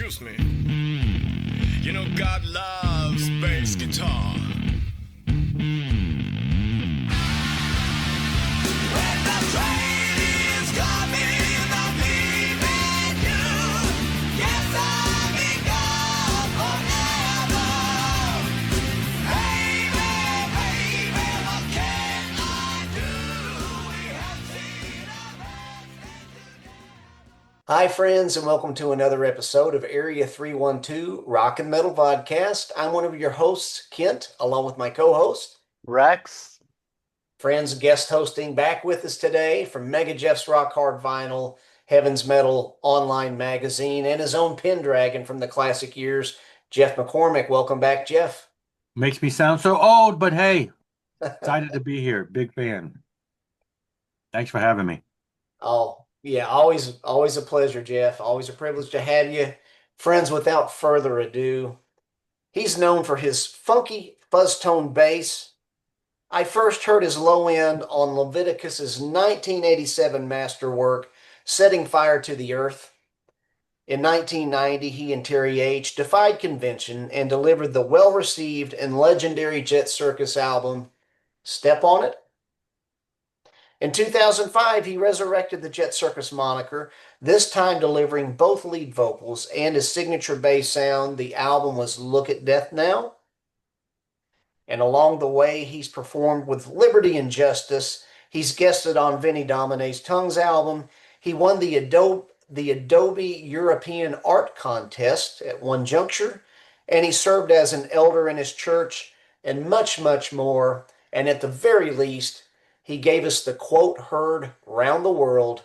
Excuse me. You know God loves bass guitar. When the train is coming, I'm leaving you. Yes, I'll be gone forever. Baby, baby, what can I do? We have seen our best. Hi, friends, and welcome to another episode of Area 312 Rock and Metal Vodcast. I'm one of your hosts, Kent, along with my co-host, Rex. friends guest hosting back with us today from Mega Jeff's Rock Hard Vinyl, Heaven's Metal Online Magazine, and his own Pendragon from the classic years, Jeff McCormick. Welcome back, Jeff. Makes me sound so old, but hey, excited to be here. Big fan. Thanks for having me. Oh, yeah, always a pleasure, Jeff. Always a privilege to have you. Friends, without further ado, he's known for his funky fuzztone bass. I first heard his low end on Leviticus's 1987 masterwork, Setting Fire to the Earth. In 1990, he and Terry H defied convention and delivered the well-received and legendary Jet Circus album, Step on It. In 2005, he resurrected the Jet Circus moniker, this time delivering both lead vocals and his signature bass sound. The album was Look at Death Now. And along the way, he's performed with Liberty and Justice. He's guested on Veni Domine's Tongues album. He won the Adobe European Art Contest at one juncture, and he served as an elder in his church, and much, much more. And at the very least, he gave us the quote heard round the world,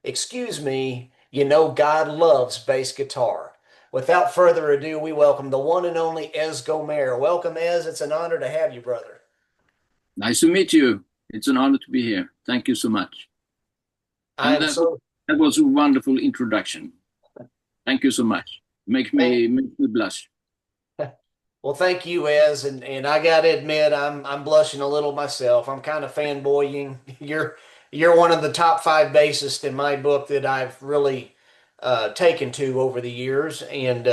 "Excuse me, you know God loves bass guitar." Without further ado, we welcome the one and only Ez Gomér. Welcome, Ez. It's an honor to have you, brother. Nice to meet you. It's an honor to be here. Thank you so much. I'm that, so that was a wonderful introduction. Thank you so much. Make me blush. well. Thank you, Ez, and I got to admit, I'm blushing a little myself. I'm kind of fanboying. You're one of the top 5 bassists in my book that I've really taken to over the years, and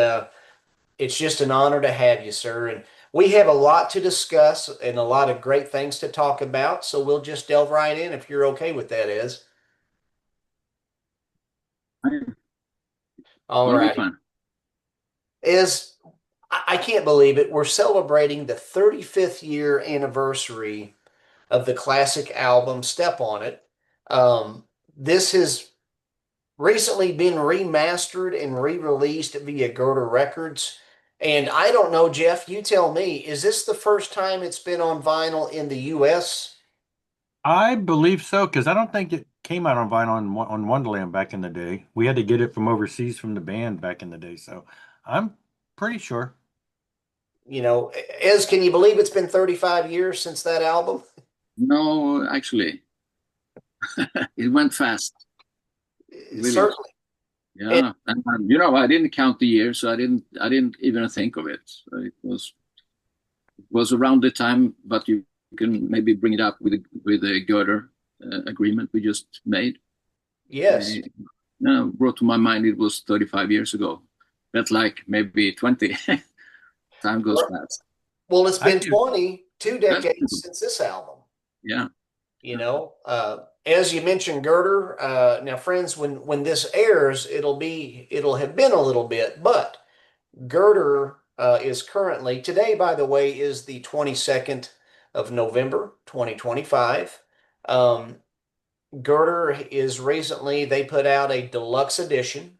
it's just an honor to have you, sir. And we have a lot to discuss and a lot of great things to talk about, so we'll just delve right in if you're okay with that, Ez. All right. Ez, I can't believe it. We're celebrating the 35th year anniversary of the classic album Step on It. This has recently been remastered and re-released via Gerder Records. And I don't know, Jeff, you tell me, is this the first time it's been on vinyl in the US? I believe so, because I don't think it came out on vinyl on Wonderland back in the day. We had to get it from overseas from the band back in the day, so I'm pretty sure. You know, Ez, can you believe it's been 35 years since that album? No, actually, it went fast. Really. Certainly. Yeah, and I didn't count the years, so I didn't even think of it. So it was around the time, but you can maybe bring it up with the Gerder agreement we just made. Yes. Brought to my mind it was 35 years ago. Felt like maybe 20. Time goes fast. Well, it's been 22 decades since this album. Yeah. You know, as you mentioned, Gerder. Now, friends, when this airs, it'll have been a little bit, but Gerder is currently today. By the way, is the 22nd of November, 2025. Gerder is recently they put out a deluxe edition.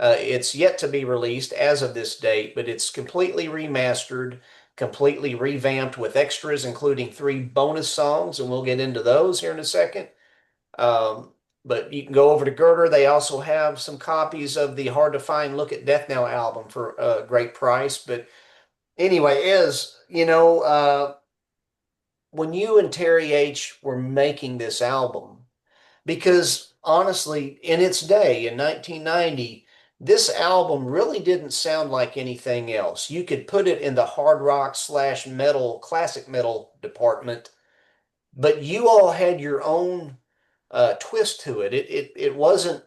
It's yet to be released as of this date, but it's completely remastered, completely revamped with extras, including 3 bonus songs, and we'll get into those here in a second. But you can go over to Gerder. They also have some copies of the hard to find Look at Death Now album for a great price. But anyway, when you and Terry H were making this album, because honestly, in its day, in 1990, this album really didn't sound like anything else. You could put it in the hard rock / metal, classic metal department, but you all had your own twist to it. It wasn't,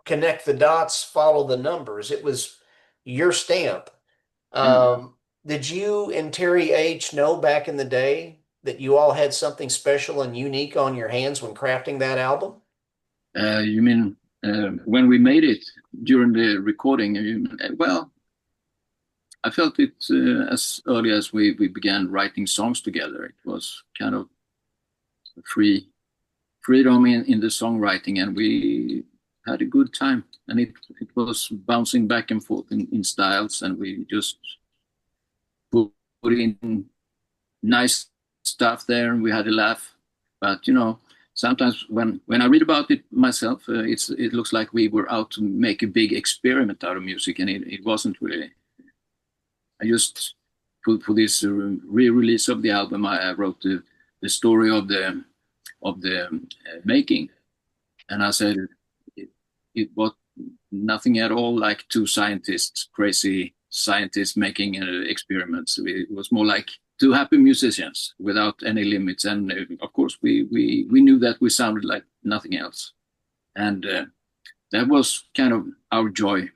connect the dots, follow the numbers. It was your stamp. Yeah. Did you and Terry H know back in the day that you all had something special and unique on your hands when crafting that album? You mean when we made it during the recording? Well, I felt it as early as we began writing songs together. It was kind of freedom in the songwriting, and we had a good time. And it was bouncing back and forth in styles, and we just put in nice stuff there, and we had a laugh. But sometimes when I read about it myself, it looks like we were out to make a big experiment out of music, and it wasn't really. I just for this re-release of the album, I wrote the story of the making, and I said it was nothing at all like two crazy scientists making experiments. It was more like two happy musicians without any limits, and of course we knew that we sounded like nothing else, and that was kind of our joy.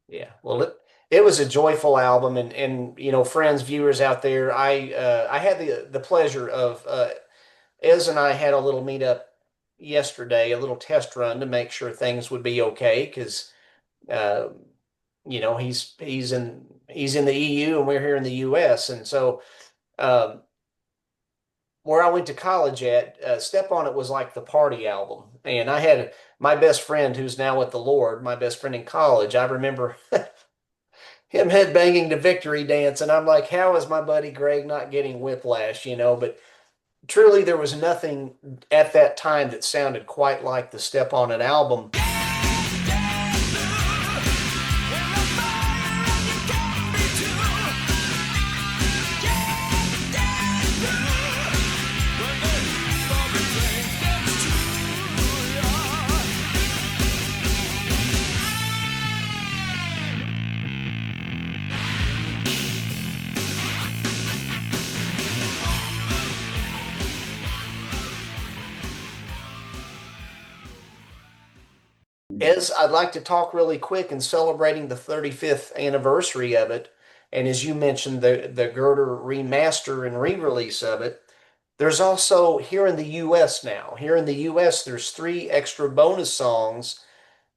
Yeah, well, it was a joyful album, and friends, viewers out there, I had the pleasure of Ez and I had a little meetup yesterday, a little test run to make sure things would be okay because uh, he's in the EU and we're here in the US, and so um, where I went to college at, Step on It was like the party album, and I had my best friend who's now with the Lord, my best friend in college. I remember him headbanging to Victory Dance, and I'm like, how is my buddy Greg not getting whiplash? But truly, there was nothing at that time that sounded quite like the Step on It album. As I'd like to talk really quick in celebrating the 35th anniversary of it, and as you mentioned, the Girder remaster and re-release of it, there's also here in the US now. Here in the US, there's 3 extra bonus songs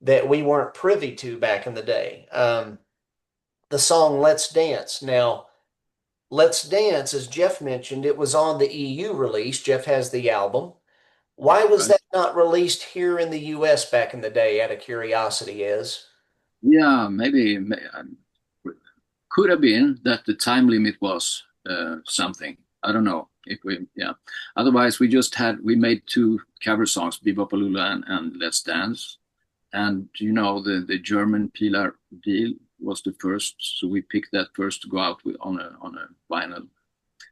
that we weren't privy to back in the day. The song Let's Dance. Now, Let's Dance, as Jeff mentioned, it was on the EU release. Jeff has the album. Why was Right? that not released here in the US back in the day, out of curiosity, is? Yeah, maybe could have been that the time limit was something. I don't know if yeah. Otherwise, we made 2 cover songs, Bebopalula and Let's Dance, and the German Pilar deal was the first, so we picked that first to go out on a vinyl.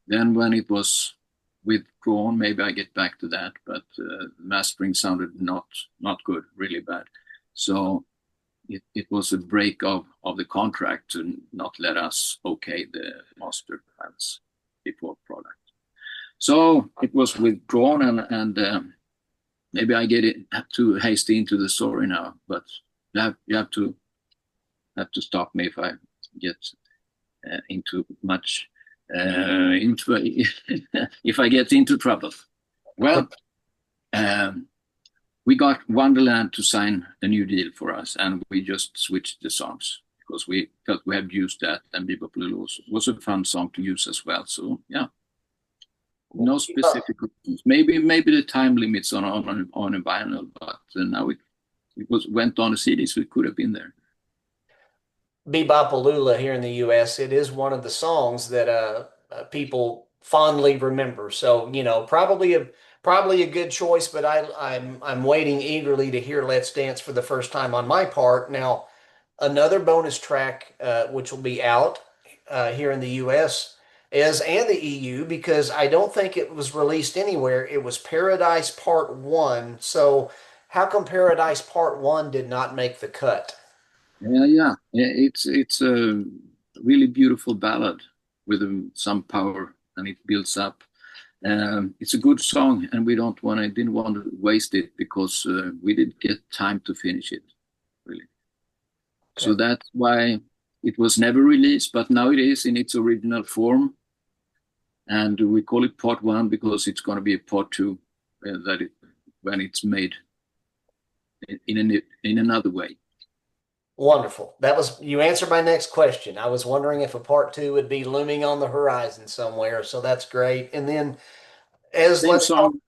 Then when it was withdrawn, maybe I get back to that, but mastering sounded not good, really bad. So it was a break of the contract to not let us okay the master files before product. So it was withdrawn, and maybe I get it too hasty into the story now, but you have to stop me if I get into much into if I get into trouble. Well, we got Wonderland to sign a new deal for us, and we just switched the songs because we felt we had used that, and Bebop Lulu was a fun song to use as well. So yeah, no specific reasons. Maybe the time limits on a vinyl, but now it went on a CD, so it could have been there. Bebopalula here in the US, it is one of the songs that people fondly remember. So, probably a good choice, but I'm waiting eagerly to hear Let's Dance for the first time on my part. Now, another bonus track which will be out here in the US is and the EU because I don't think it was released anywhere. It was Paradise Part 1. So, how come Paradise Part 1 did not make the cut? Yeah. It's a really beautiful ballad with some power, and it builds up. It's a good song, and didn't want to waste it because we didn't get time to finish it, really. So that's why it was never released, but now it is in its original form. And we call it part 1 because it's going to be a part 2 when it's made in another way. Wonderful. You answered my next question. I was wondering if a part 2 would be looming on the horizon somewhere. So that's great. And then Same song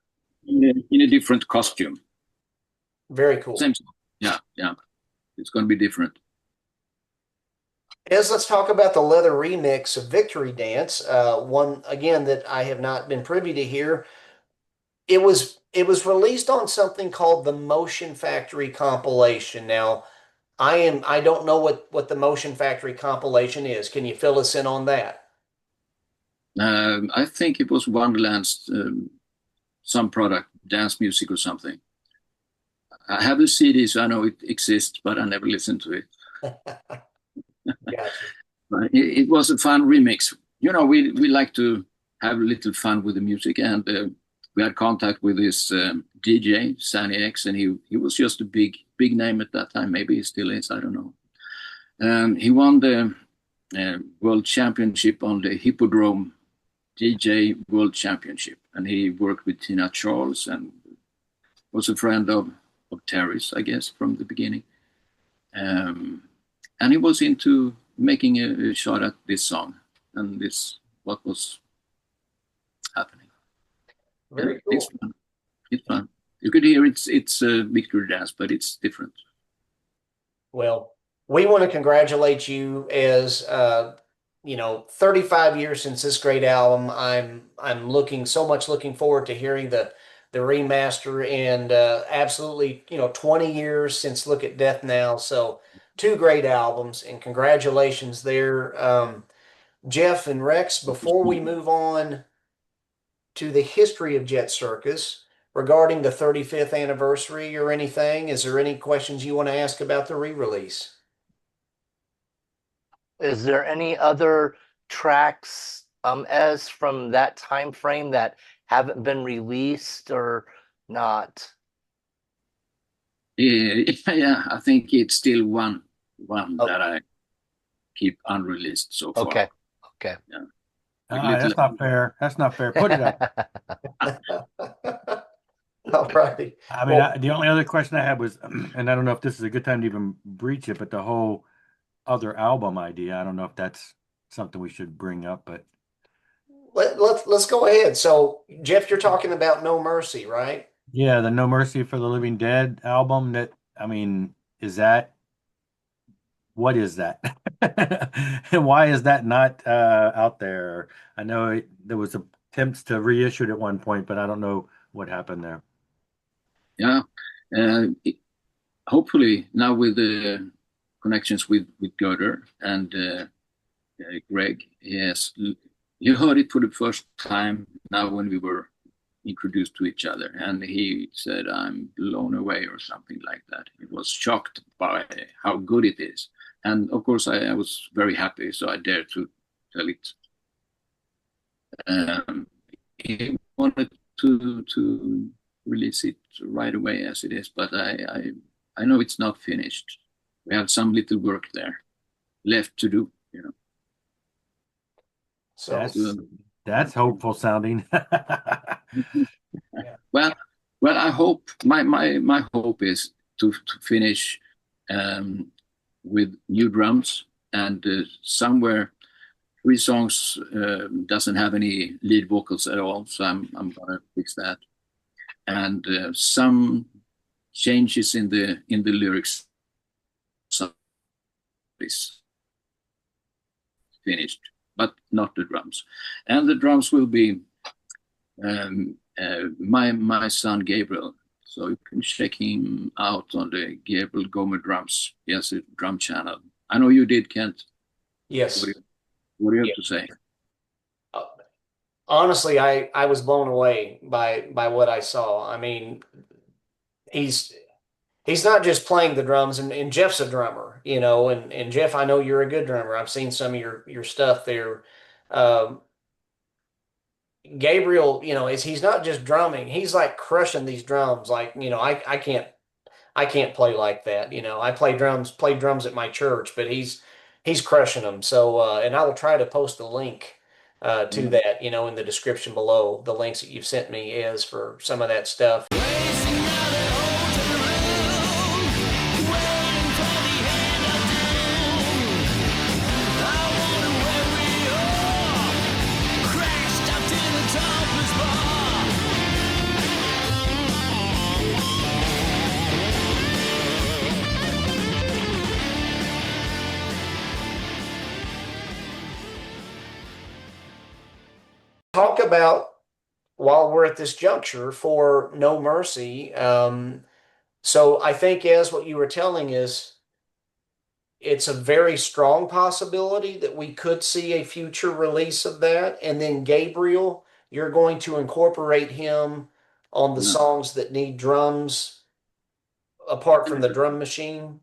in a different costume. Very cool. Same song. Yeah. It's going to be different. Let's talk about the leather remix of Victory Dance. One again that I have not been privy to hear. It was released on something called the Motion Factory compilation. Now, I don't know what the Motion Factory compilation is. Can you fill us in on that? I think it was Wonderland's some product, dance music or something. I have the CD, so I know it exists, but I never listened to it. Gotcha. It was a fun remix. We like to have a little fun with the music, and we had contact with this DJ, Sunny X, and he was just a big name at that time. Maybe he still is, I don't know. He won the World Championship on the Hippodrome DJ World Championship, and he worked with Tina Charles and was a friend of Terry's, I guess, from the beginning. And he was into making a shot at this song, and this what was happening. Very cool. It's fun. You could hear it's Victory Dance, but it's different. Well, we want to congratulate you as 35 years since this great album. I'm looking forward to hearing the remaster, and absolutely 20 years since Look at Death Now. So 2 great albums, and congratulations there. Jeff and Rex, before we move on to the history of Jet Circus regarding the 35th anniversary or anything, is there any questions you want to ask about the re-release? Is there any other tracks as from that time frame that haven't been released or not? Yeah, I think it's still one that I keep unreleased so far. Okay. Yeah. That's not fair. That's not fair. Put it up. All righty. I mean, the only other question I had was, and I don't know if this is a good time to even breach it, but the whole other album idea, I don't know if that's something we should bring up, but Let's go ahead. So, Jeff, you're talking about No Mercy, right? yeah, the No Mercy for the Living Dead album. What is that? And why is that not out there? I know there was attempts to reissue it at one point, but I don't know what happened there. Yeah. Hopefully now with the connections with Göder and Greg, yes, you heard it for the first time now when we were introduced to each other, and he said, "I'm blown away," or something like that. He was shocked by how good it is, and of course I was very happy, so I dared to tell it. He wanted to release it right away as it is, but I know it's not finished. We have some little work there left to do, So, That's hopeful sounding. Well, I hope my hope is to finish with new drums, and somewhere 3 songs doesn't have any lead vocals at all, so I'm gonna fix that, and some changes in the lyrics. So is finished, but not the drums, and the drums will be my son Gabriel. So you can check him out on the Gabriel Gomer drums. He has a drum channel. I know you did, Kent. yes. What do you have to say? Honestly, I was blown away by what I saw. I mean, he's not just playing the drums, and Jeff's a drummer, and Jeff, I know you're a good drummer. I've seen some of your stuff there. Gabriel, is he's not just drumming, he's like crushing these drums. Like, I can't play like that. I play drums at my church, but he's crushing them. So, and I will try to post a link to Mm. that, in the description below, the links that you've sent me is for some of that stuff. Talk about while we're at this juncture for No Mercy. So I think as what you were telling is it's a very strong possibility that we could see a future release of that. And then Gabriel, you're going to incorporate him on the Yeah. songs that need drums apart from the drum machine.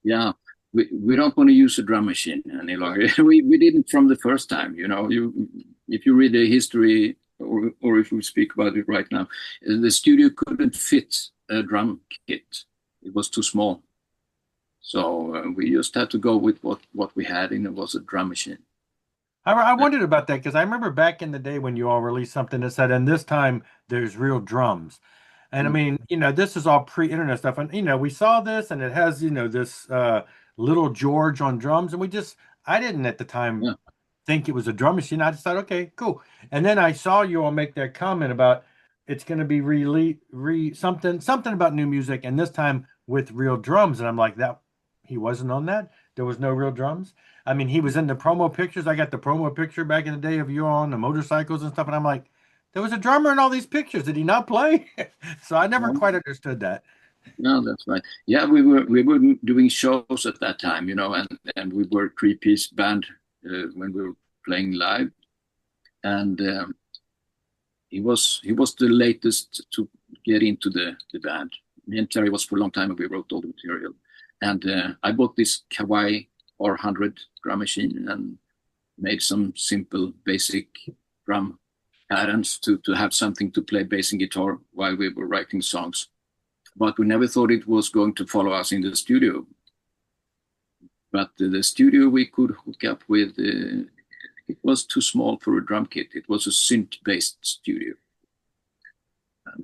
Yeah, we don't want to use a drum machine any longer. We didn't from the first time. If you read the history, or if we speak about it right now, the studio couldn't fit a drum kit. It was too small. So we just had to go with what we had, and it was a drum machine. I wondered about that because I remember back in the day when you all released something that said, and this time there's real drums. And I Mm. mean, this is all pre-internet stuff. And, we saw this and it has, this little George on drums. And I didn't at the time Yeah. think it was a drum machine. I just thought, okay, cool. And then I saw you all make that comment about it's going to be something about new music. And this time with real drums. And I'm like, he wasn't on that. There was no real drums. I mean, he was in the promo pictures. I got the promo picture back in the day of you on the motorcycles and stuff. And I'm like, there was a drummer in all these pictures. Did he not play? So I never quite understood that. No, that's right. Yeah, we were doing shows at that time, and we were a three-piece band when we were playing live, and he was the latest to get into the band. Me and Terry was for a long time, and we wrote all the material. And I bought this Kawai R100 drum machine and made some simple, basic drum patterns to have something to play bass and guitar while we were writing songs. But we never thought it was going to follow us in the studio. But the studio we could hook up with, it was too small for a drum kit. It was a synth-based studio.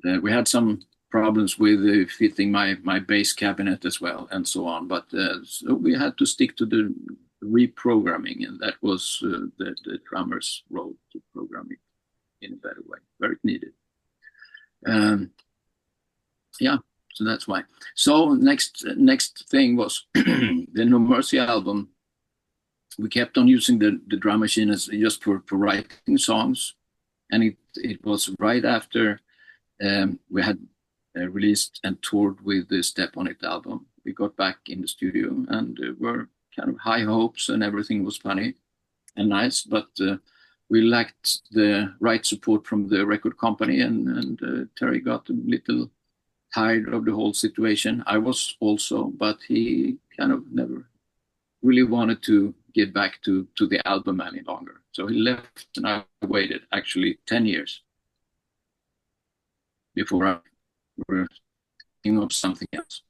And we had some problems with fitting my bass cabinet as well, and so on. But so we had to stick to the reprogramming, and that was the drummer's role, to program it in a better way, where it needed. Yeah, so that's why. So next thing was the No Mercy album. We kept on using the drum machine as just for writing songs, and it was right after we had released and toured with the Step on It album. We got back in the studio and were kind of high hopes, and everything was funny and nice, but we lacked the right support from the record company, and Terry got a little tired of the whole situation. I was also, but he kind of never really wanted to get back to the album any longer. So he left, and I waited actually 10 years before I were thinking of something else,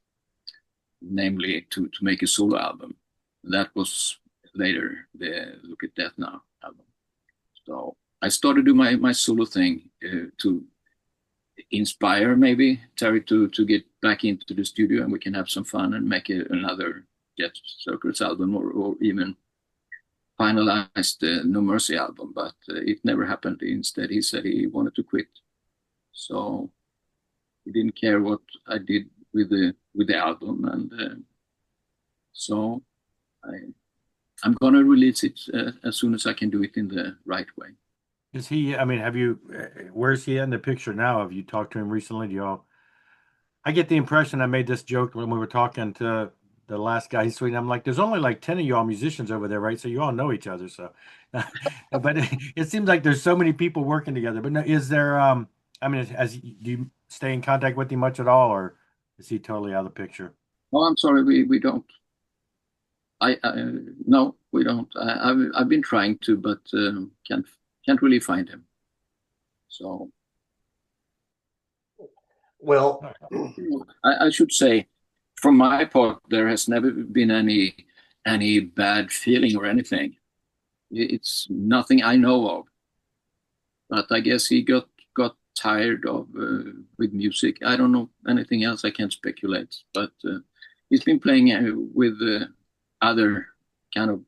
namely to make a solo album. That was later the Look at Death Now album. So I started to do my solo thing to inspire maybe Terry to get back into the studio, and we can have some fun and make another Jet Circus album, or even finalize the No Mercy album. But it never happened. Instead, he said he wanted to quit. So he didn't care what I did with the album, and so I'm gonna release it as soon as I can do it in the right way. Is he, I mean, where's he in the picture now? Have you talked to him recently? I get the impression, I made this joke when we were talking to the last guy in Sweden. I'm like, there's only like 10 of y'all musicians over there, right? So you all know each other. So, but it seems like there's so many people working together. But no, is there, I mean, do you stay in contact with him much at all, or is he totally out of the picture? Oh, I'm sorry, we don't. No, we don't. I've been trying to, but can't really find him. So Well, I should say, from my part, there has never been any bad feeling or anything. It's nothing I know of. But I guess he got tired of with music. I don't know anything else. I can't speculate. But he's been playing with other kind of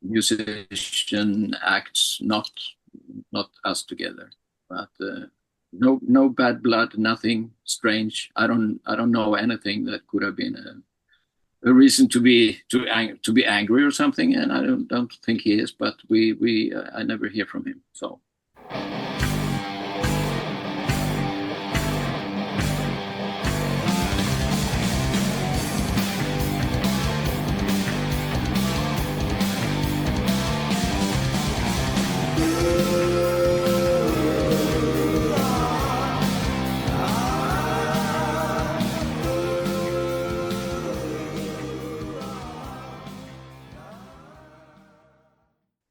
musician acts, not us together. But no bad blood, nothing strange. I don't know anything that could have been a reason to be angry or something. And I don't think he is. But I never hear from him. So.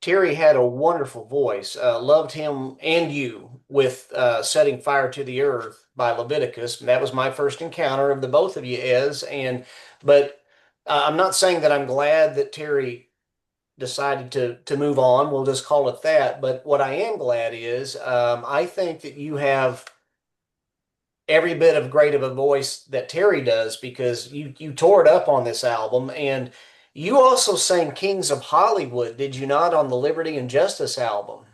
Terry had a wonderful voice. Loved him and you with Setting Fire to the Earth by Leviticus. That was my first encounter of the both of you, Ez. But I'm not saying that I'm glad that Terry decided to move on. We'll just call it that. But what I am glad is I think that you have every bit of great of a voice that Terry does, because you tore it up on this album. And you also sang Kings of Hollywood, did you not, on the Liberty and Justice album?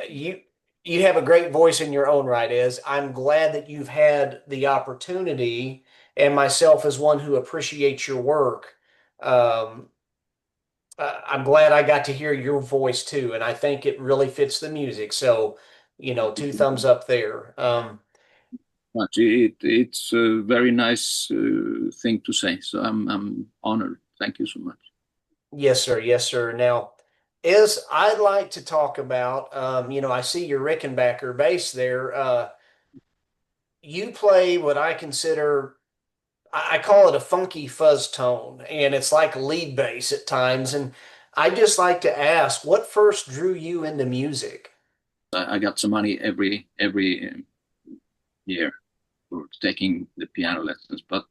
You you have a great voice in your own right, is I'm glad that you've had the opportunity, and myself as one who appreciates your work. Um, I'm glad I got to hear your voice too, and I think it really fits the music. So, two thumbs up there. Much. It's a very nice thing to say. So I'm honored. Thank you so much. Yes, sir. Yes, sir. Now, is I'd like to talk about, I see your Rickenbacker bass there. You play what I consider, I call it a funky fuzz tone, and it's like lead bass at times. And I'd just like to ask, what first drew you into music? I got some money every year for taking the piano lessons, but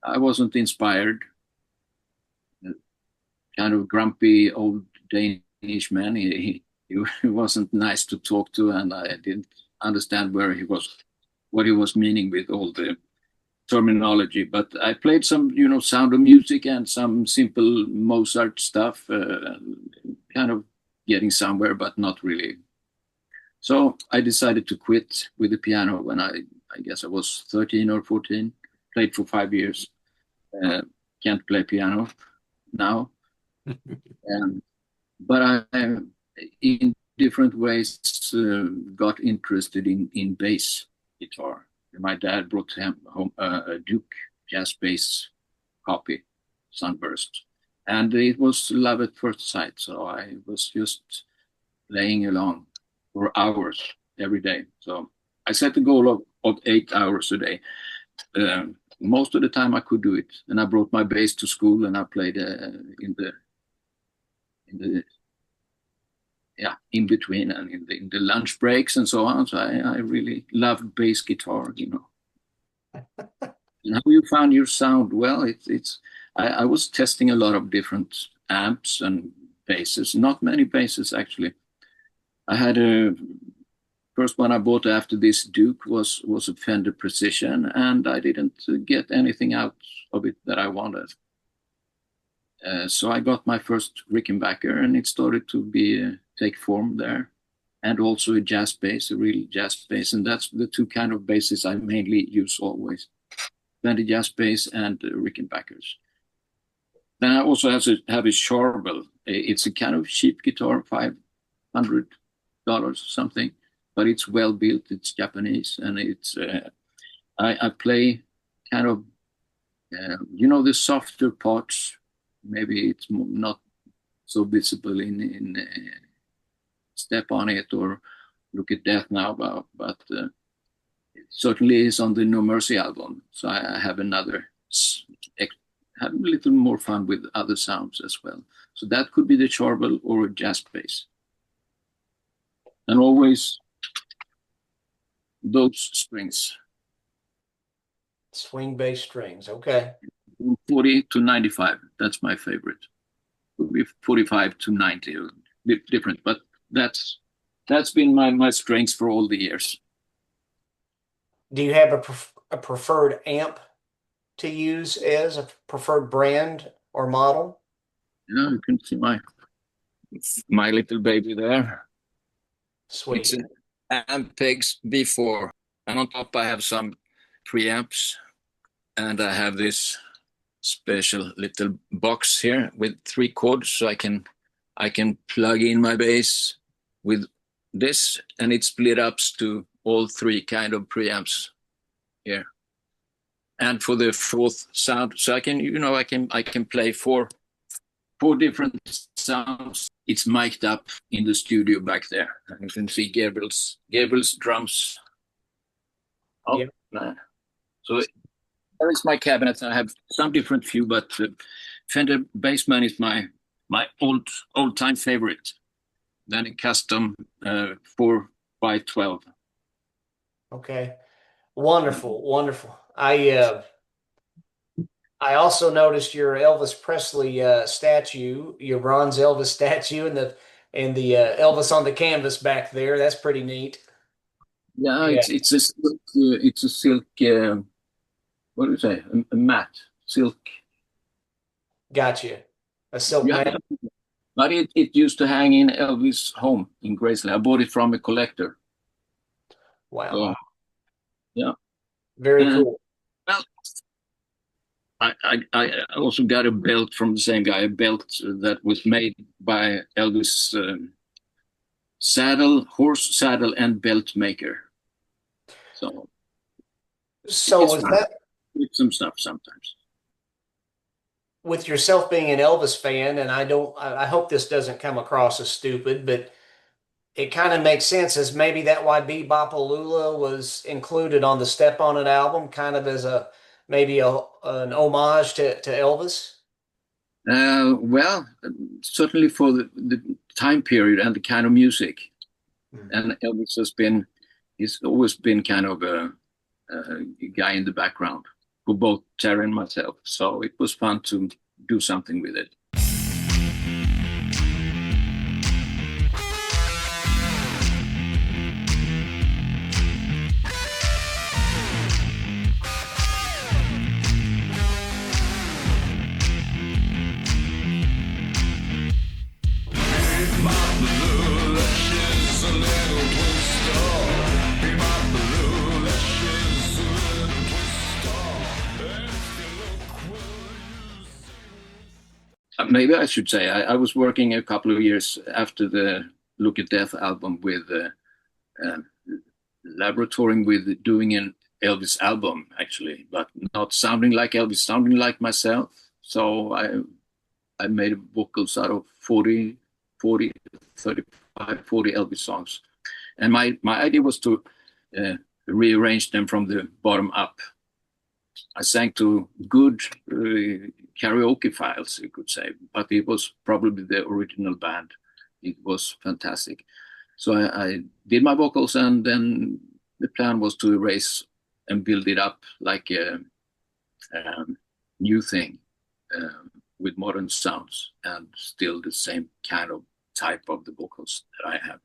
I wasn't inspired. Kind of grumpy old Danish man. He wasn't nice to talk to, and I didn't understand what he was meaning with all the terminology. But I played some, Sound of Music and some simple Mozart stuff, kind of getting somewhere, but not really. So I decided to quit with the piano when I guess I was 13 or 14. Played for 5 years. Can't play piano now. But I, in different ways, got interested in bass guitar. My dad brought home a Duke jazz bass copy, Sunburst, and it was love at first sight. So I was just playing along for hours every day. So I set the goal of 8 hours a day. Most of the time I could do it, and I brought my bass to school, and I played in between and in the lunch breaks and so on. So I really loved bass guitar. And how you found your sound? Well, I was testing a lot of different amps and basses. Not many basses actually. I had a first one I bought after this Duke was a Fender Precision, and I didn't get anything out of it that I wanted. So I got my first Rickenbacker, and it started to take form there, and also a jazz bass, a real jazz bass, and that's the two kind of basses I mainly use always: Fender jazz bass and Rickenbackers. Then I also have a Charbel. It's a kind of cheap guitar, $500 something, but it's well built. It's Japanese, and it's I play kind of the softer parts. Maybe it's not so visible in Step on It or Look at Death Now, but it certainly is on the No Mercy album. So I have have a little more fun with other sounds as well. So that could be the Charbel or a jazz bass. and always those strings. Swing bass strings. Okay. 40 to 95. That's my favorite. Would be 45 to 90, different, but that's been my strengths for all the years. Do you have a preferred amp to use as a preferred brand or model? Yeah, you can see my little baby there. Sweet. It's an Ampex B4, and on top I have some preamps, and I have this special little box here with 3 chords, so I can plug in my bass with this, and it split up to all 3 kind of preamps here. And for the 4th sound, so I can play 4 different sounds. It's mic'd up in the studio back there, and you can see Gabriel's drums. Oh, Yep. man. So there is my cabinet. I have some different few, but Fender Bassman is my old time favorite. Then a custom 4x12. Okay. Wonderful, wonderful. I also noticed your Elvis Presley statue, your bronze Elvis statue, and the Elvis on the canvas back there. That's pretty neat. Yeah, Yeah. it's a silk. What do you say? A mat, silk. Gotcha. A silk Yeah, mat. but it used to hang in Elvis' home in Graceland. I bought it from a collector. Wow. So, yeah. Very And, cool. well, I also got a belt from the same guy, a belt that was made by Elvis' horse saddle and belt maker. So So it's was that with some stuff sometimes. with yourself being an Elvis fan, and I hope this doesn't come across as stupid, but it kind of makes sense as maybe that why Bebopalula was included on the Step on It album, kind of as maybe an homage to Elvis. Well, certainly for the time period and the kind of music. And Elvis he's always been kind of a guy in the background for both Terry and myself. So it was fun to do something with it. Maybe I should say I was working a couple of years after the Look at Death album with laboratorying with doing an Elvis album, actually, but not sounding like Elvis, sounding like myself. So I made vocals out of 40, 35, 40 Elvis songs. And my idea was to rearrange them from the bottom up. I sang to good karaoke files, you could say, but it was probably the original band. It was fantastic. So I did my vocals, and then the plan was to erase and build it up like a new thing with modern sounds and still the same kind of type of the vocals that I have.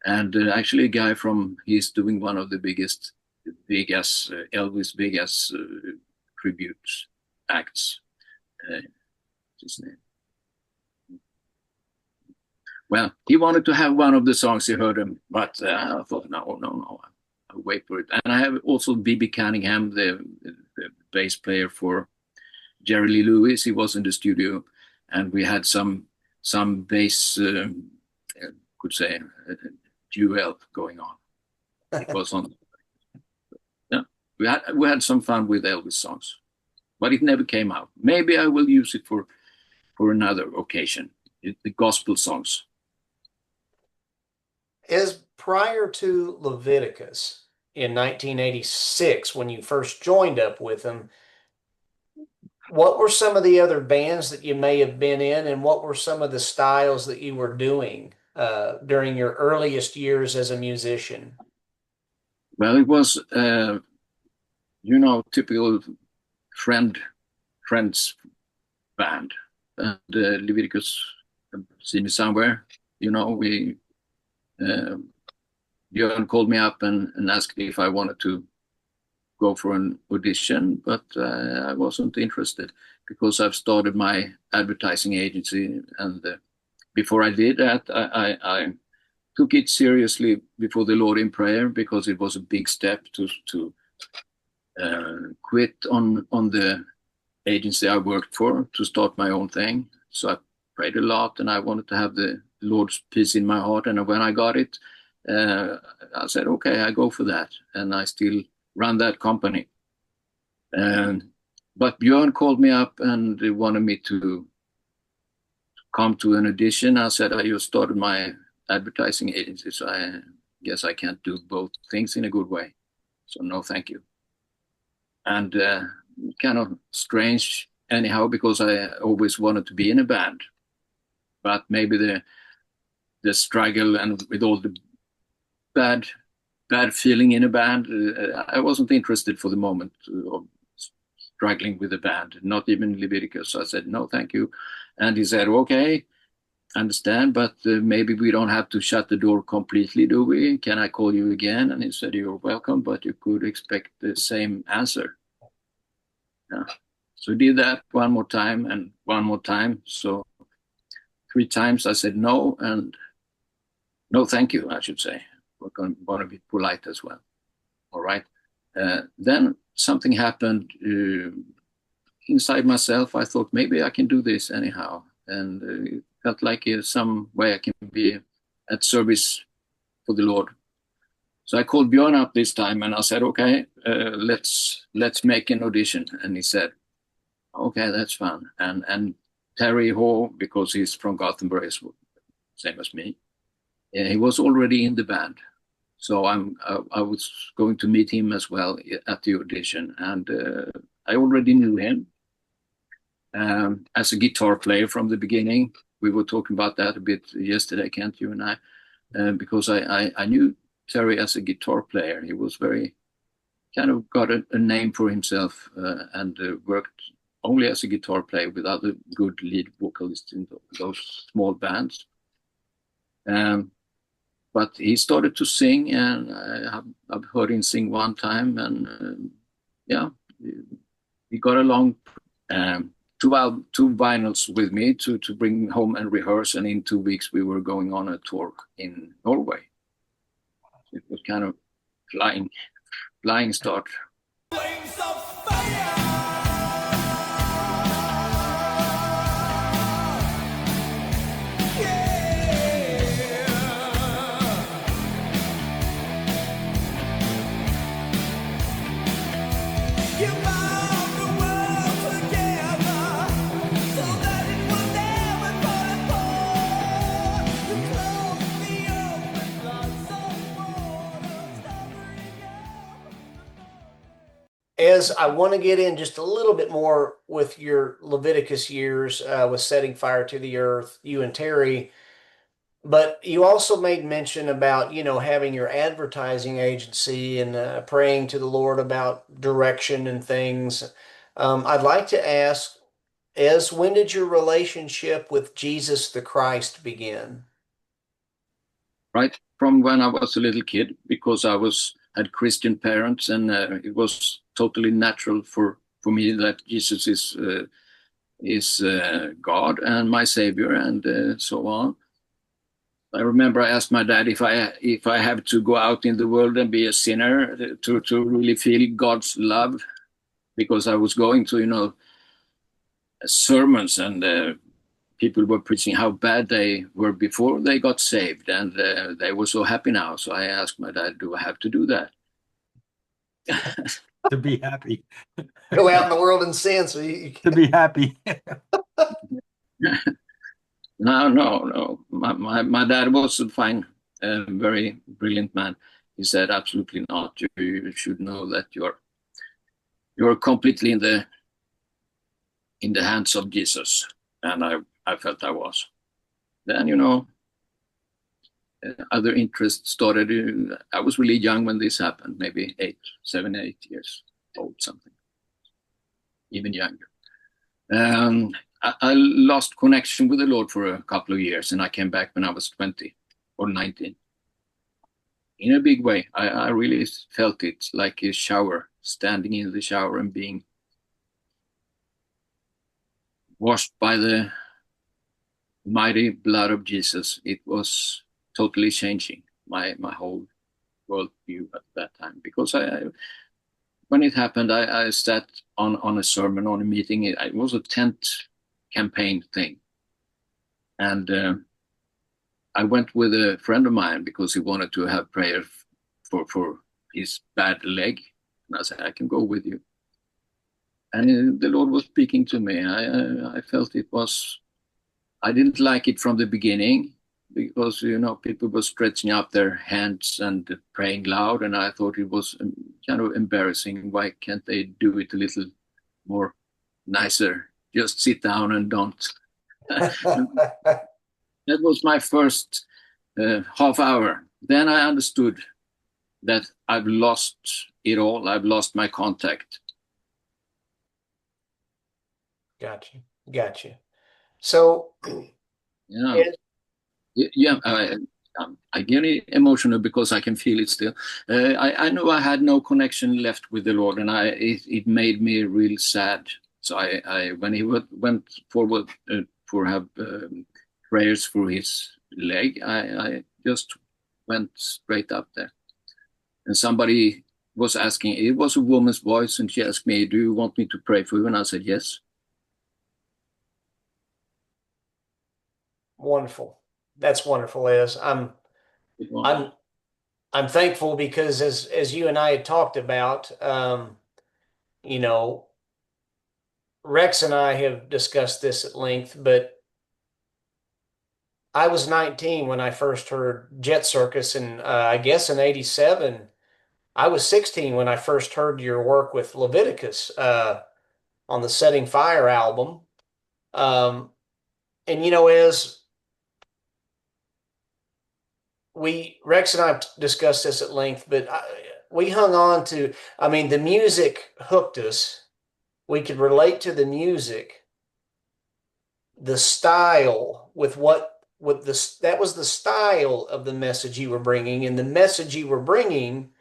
And actually a guy he's doing one of the biggest Elvis Vegas tribute acts. His name. Well, he wanted to have one of the songs, he heard him, but I thought, no, I'll wait for it. And I have also B.B. Cunningham, the bass player for Jerry Lee Lewis. He was in the studio, and we had some bass, could say, duel going on. It was on. Yeah, we had some fun with Elvis songs, but it never came out. Maybe I will use it for another occasion. The gospel songs. Is prior to Leviticus in 1986, when you first joined up with them, what were some of the other bands that you may have been in, and what were some of the styles that you were doing during your earliest years as a musician? Well, it was, typical friends band. And Leviticus, see me somewhere. We Björn called me up and asked if I wanted to go for an audition, but I wasn't interested because I've started my advertising agency, and before I did that, I took it seriously before the Lord in prayer, because it was a big step to quit on the agency I worked for to start my own thing. So I prayed a lot, and I wanted to have the Lord's peace in my heart. And when I got it, I said, okay, I go for that. And I still run that company. But Björn called me up and they wanted me to come to an audition. I said, I just started my advertising agency, so I guess I can't do both things in a good way. So no, thank you. And kind of strange anyhow, because I always wanted to be in a band. But maybe the struggle and with all the bad feeling in a band, I wasn't interested for the moment of struggling with the band, not even Leviticus. So I said, no, thank you. And he said, okay, understand, but maybe we don't have to shut the door completely, do we? Can I call you again? And he said, you're welcome, but you could expect the same answer. Yeah. So we did that one more time and one more time. So 3 times I said no, and no, thank you, I should say. We're going to want to be polite as well. All right. Then something happened inside myself. I thought maybe I can do this anyhow. And it felt like some way I can be at service for the Lord. So I called Björn up this time and I said, okay, let's make an audition. And he said, okay, that's fun. And Terry Haw, because he's from Gothenburg, same as me, he was already in the band. So I was going to meet him as well at the audition. And I already knew him as a guitar player from the beginning. We were talking about that a bit yesterday, Kent, you and I, because I knew Terry as a guitar player. He was kind of got a name for himself and worked only as a guitar player with other good lead vocalists in those small bands. But he started to sing, and I've heard him sing one time, and he got along. 2 vinyls with me to bring home and rehearse, and in 2 weeks we were going on a tour in Norway. It was kind of flying start. Flames of fire. You bound the world together so that it will never fall apart. You clothe the earth with lots of waters covering up. Ez, I want to get in just a little bit more with your Leviticus years with setting fire to the earth, you and Terry. But you also made mention about, having your advertising agency and praying to the Lord about direction and things. I'd like to ask, Ez, when did your relationship with Jesus the Christ begin? Right from when I was a little kid, because I had Christian parents, and it was totally natural for me that Jesus is God and my Savior, and so on. I remember I asked my dad if I have to go out in the world and be a sinner to really feel God's love, because I was going to sermons, and people were preaching how bad they were before they got saved, and they were so happy now. So I asked my dad, do I have to do that? To be happy. Go out in the world and sin so you To be happy. No. My dad was a fine, very brilliant man. He said, absolutely not. You should know that you're completely in the hands of Jesus. And I felt I was. Then, other interests started. I was really young when this happened, maybe 7, 8 years old, something, even younger. I lost connection with the Lord for a couple of years, and I came back when I was 20 or 19. In a big way, I really felt it like a shower, standing in the shower and being washed by the mighty blood of Jesus. It was totally changing my whole worldview at that time, because when it happened, I sat on a sermon, on a meeting. It was a tent campaign thing, and I went with a friend of mine because he wanted to have prayer for his bad leg, and I said, I can go with you. And the Lord was speaking to me. I felt it was. I didn't like it from the beginning, because people were stretching out their hands and praying loud, and I thought it was kind of embarrassing. Why can't they do it a little more nicer? Just sit down and don't. That was my first half hour. Then I understood that I've lost it all. I've lost my contact. Gotcha. So, Yeah. Yeah, I get emotional because I can feel it still. I know I had no connection left with the Lord, and it made me real sad. So I when he went forward for have prayers for his leg, I just went straight up there, and somebody was asking. It was a woman's voice, and she asked me, "Do you want me to pray for you?" And I said, "Yes." wonderful. That's wonderful, Ez. It was. I'm thankful because as you and I had talked about, you know, Rex and I have discussed this at length, but I was 19 when I first heard Jet Circus, and I guess in '87, I was 16 when I first heard your work with Leviticus on the Setting Fire album. And as Rex and I have discussed this at length, but we hung on to, I mean, the music hooked us. We could relate to the music, the style with this, that was the style of the message you were bringing, and the message you were bringing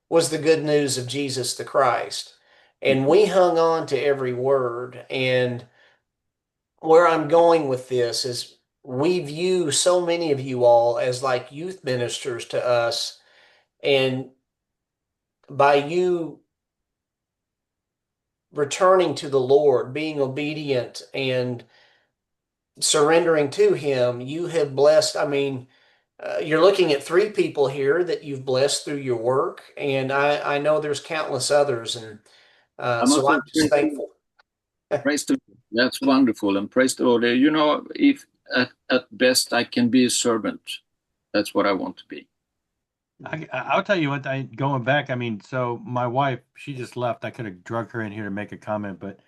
was the good news of Jesus the Christ. And we hung on to every word. And where I'm going with this is we view so many of you all as like youth ministers to us. And by you returning to the Lord, being obedient and surrendering to Him, you have blessed. I mean, you're looking at 3 people here that you've blessed through your work, and I know there's countless others, and I must so I'm have just thankful. praise the Lord. That's wonderful, and praise the Lord. If at best I can be a servant, that's what I want to be. I'll tell you what, going back, I mean, so my wife, she just left. I could have drug her in here to make a comment, but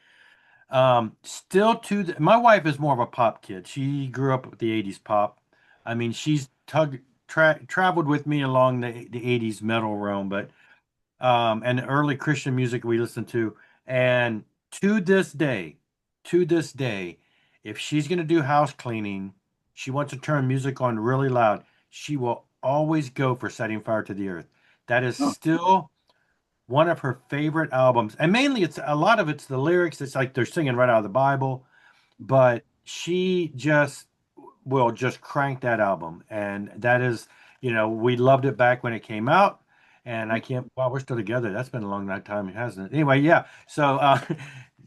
still my wife is more of a pop kid. She grew up with the 80s pop. I mean, she's traveled with me along the 80s metal realm, but and the early Christian music we listened to. And to this day, if she's going to do house cleaning, she wants to turn music on really loud, she will always go for Setting Fire to the Earth. That is Oh, still one of her favorite albums. And mainly it's a lot of it's the lyrics. It's like they're singing right out of the Bible, but she just will just crank that album. And that is, we loved it back when it came out. And I can't, wow, we're still together. That's been a long time, hasn't it? Anyway, yeah. So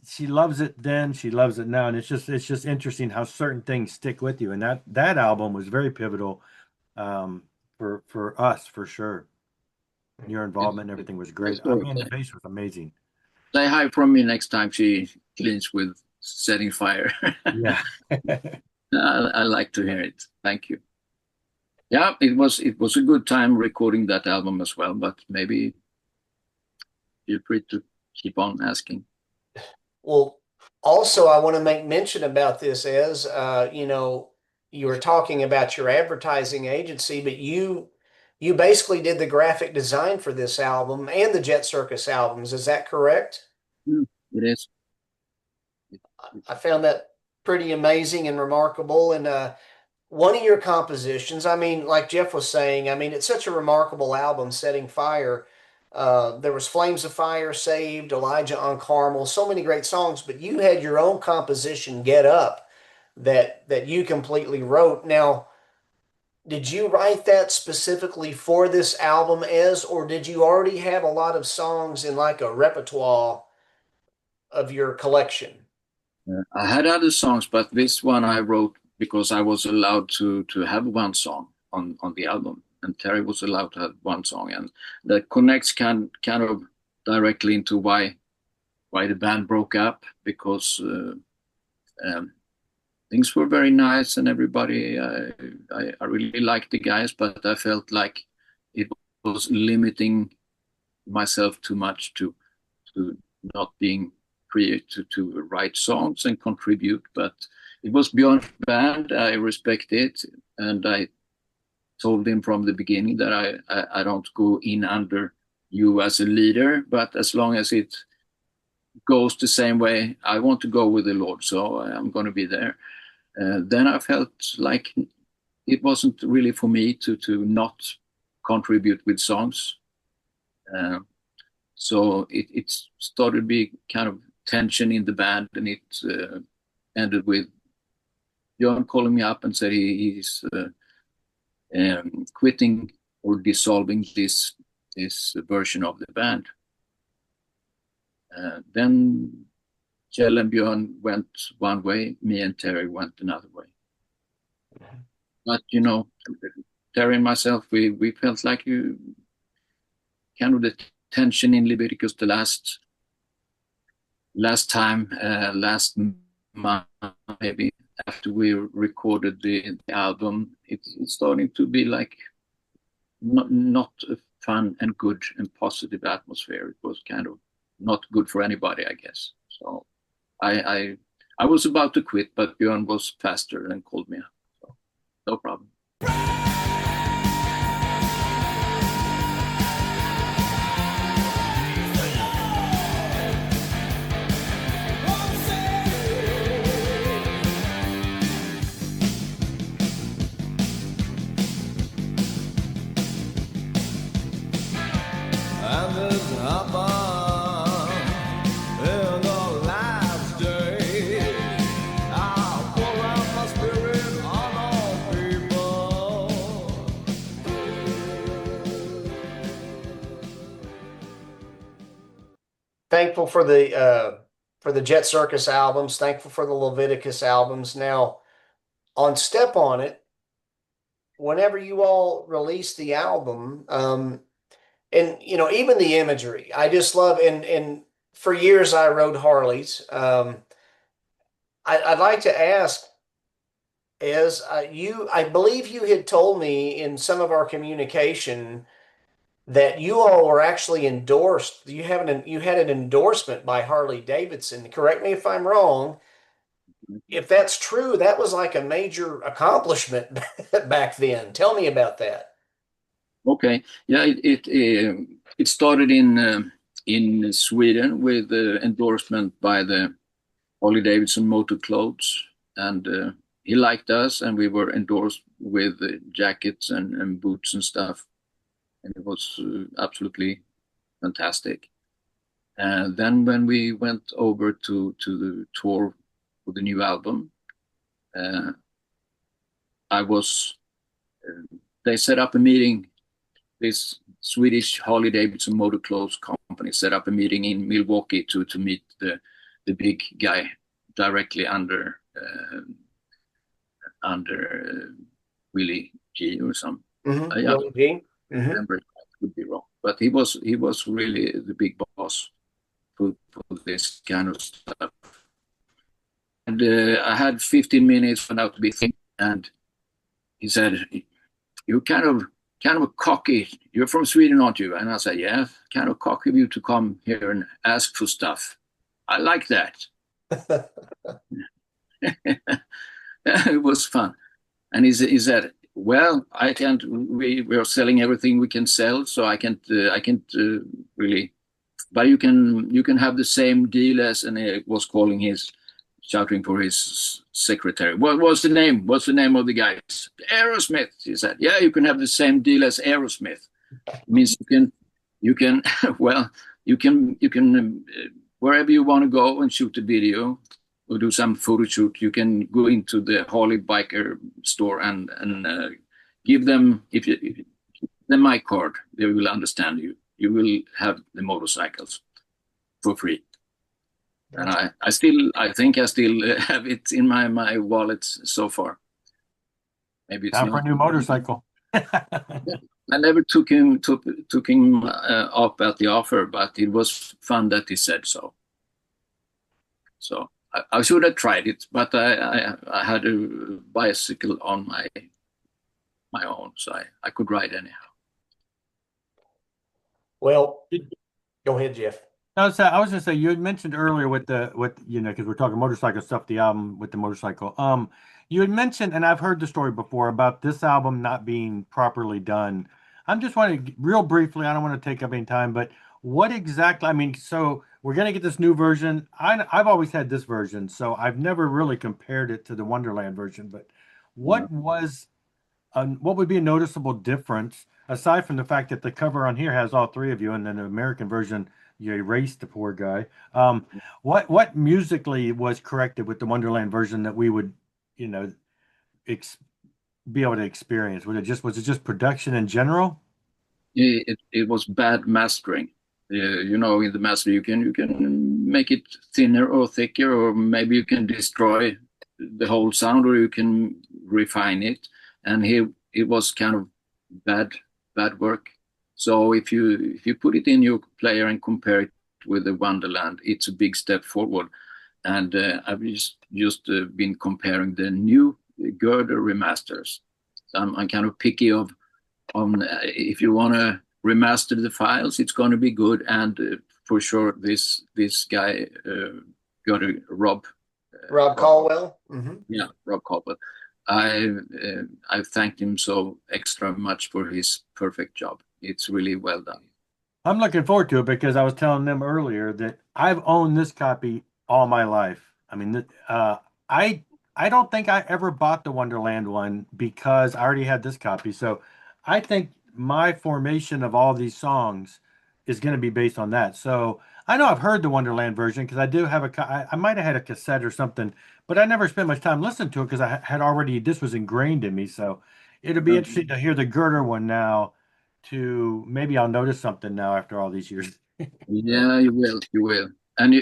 she loves it then, she loves it now. And it's just interesting how certain things stick with you. And that album was very pivotal for us, for sure. Your involvement and everything was great. praise the I Lord. mean, the bass was amazing. Say hi from me next time she cleans with Setting Fire. Yeah. I like to hear it. Thank you. Yeah, it was a good time recording that album as well. But maybe feel free to keep on asking. Well, also, I want to make mention about this as, you were talking about your advertising agency, but you basically did the graphic design for this album and the Jet Circus albums. Is that correct? It is. I found that pretty amazing and remarkable. And one of your compositions, I mean, like Jeff was saying, I mean, it's such a remarkable album, Setting Fire. There was Flames of Fire, Saved, Elijah on Carmel, so many great songs, but you had your own composition, Get Up, that you completely wrote. Now, did you write that specifically for this album, Ez, or did you already have a lot of songs in like a repertoire of your collection? I had other songs, but this one I wrote because I was allowed to have one song on the album, and Terry was allowed to have one song, and that connects kind of directly into why the band broke up, because things were very nice and everybody I really liked the guys, but I felt like it was limiting myself too much to not being free to write songs and contribute. But it was beyond band. I respect it, and I told him from the beginning that I don't go in under you as a leader, but as long as it goes the same way I want to go with the Lord, so I'm going to be there. Then I felt like it wasn't really for me to not contribute with songs. So it started to be kind of tension in the band, and it ended with John calling me up and said he's quitting or dissolving this version of the band. Then Kjell and Björn went one way, me and Terry went another way. But Terry and myself, we felt like kind of the tension in Leviticus the last month, maybe after we recorded the album, it's starting to be like not a fun and good and positive atmosphere. It was kind of not good for anybody, I guess. So I was about to quit, but Björn was faster and called me up. So no problem. And this happened in the last day. I pour out my spirit on all people. Thankful for the Jet Circus albums, thankful for the Leviticus albums. Now, on Step On It, whenever you all release the album, and even the imagery, I just love. And for years I rode Harleys. I'd like to ask, as I believe you had told me in some of our communication that you all were actually endorsed. You had an endorsement by Harley Davidson. Correct me if I'm wrong. If that's true, that was like a major accomplishment back then. Tell me about that. Okay, yeah, it started in Sweden with endorsement by the Harley Davidson Motor Clothes, and he liked us, and we were endorsed with jackets and boots and stuff, and it was absolutely fantastic. And then when we went over to the tour for the new album, they set up a meeting. This Swedish Harley Davidson Motor Clothes company set up a meeting in Milwaukee to meet the big guy directly under Willie G or something. Yeah, Willie G. remember, I could be wrong, but he was really the big boss for this kind of stuff. And I had 15 minutes for now to be thinking, and he said, "You're kind of cocky. You're from Sweden, aren't you?" And I said, "Yeah, kind of cocky of you to come here and ask for stuff. I like that." It was fun. And he said, well, I can't. We are selling everything we can sell, so I can't really. But you can have the same deal as, and he was shouting for his secretary. What's the name? What's the name of the guys? Aerosmith. He said, yeah, you can have the same deal as Aerosmith. It means you can well, you can wherever you want to go and shoot a video or do some photo shoot, you can go into the Harley biker store and give them if you the my card. They will understand you. You will have the motorcycles for free. And I think I still have it in my wallet so far. Maybe it's Time for a new motorcycle. I never took him up at the offer, but it was fun that he said so. So I should have tried it, but I had a bicycle on my own, so I could ride anyhow. Well, go ahead, Jeff. I was going to say, you had mentioned earlier because we're talking motorcycle stuff, the album with the motorcycle. You had mentioned, and I've heard the story before about this album not being properly done. I'm just wondering, real briefly, I don't want to take up any time, but what exactly? I mean, so we're going to get this new version. I've always had this version, so I've never really compared it to the Wonderland version. But what would be a noticeable difference aside from the fact that the cover on here has all three of you, and then the American version you erased the poor guy? What musically was corrected with the Wonderland version that we would, be able to experience? Was it just production in general? It was bad mastering. In the master you can make it thinner or thicker, or maybe you can destroy the whole sound, or you can refine it. And it was kind of bad work. So if you put it in your player and compare it with the Wonderland, it's a big step forward. And I've just been comparing the new Girder remasters. So I'm kind of picky on if you want to remaster the files, it's going to be good. And for sure, this guy Girder Rob Caldwell. Mm-hmm. Yeah, Rob Caldwell. I thanked him so extra much for his perfect job. It's really well done. I'm looking forward to it because I was telling them earlier that I've owned this copy all my life. I mean, I don't think I ever bought the Wonderland one because I already had this copy. So I think my formation of all these songs is going to be based on that. So I know I've heard the Wonderland version because I do have I might have had a cassette or something, but I never spent much time listening to it because I had already, this was ingrained in me. So it'll be interesting to hear the Girder one now. Maybe I'll notice something now after all these years. Yeah, you will. And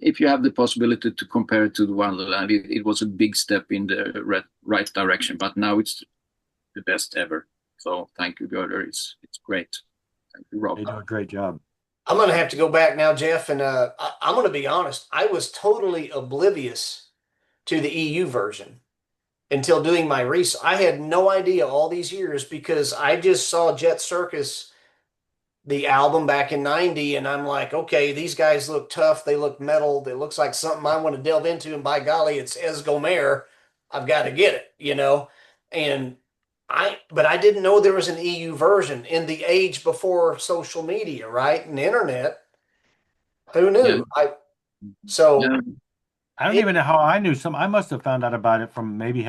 if you have the possibility to compare it to the Wonderland, it was a big step in the right direction. But now it's the best ever. So thank you, Girder. It's great. Thank you, Rob. They do a great job. I'm going to have to go back now, Jeff, and I'm going to be honest. I was totally oblivious to the EU version until doing my research. I had no idea all these years because I just saw Jet Circus, the album back in '90, and I'm like, okay, these guys look tough. They look metal. It looks like something I want to delve into, and by golly, it's Ez Gomér. I've got to get it, but I didn't know there was an EU version in the age before social media, right? And the internet. Who knew? Yeah. I don't even know how I knew. I must have found out about it from maybe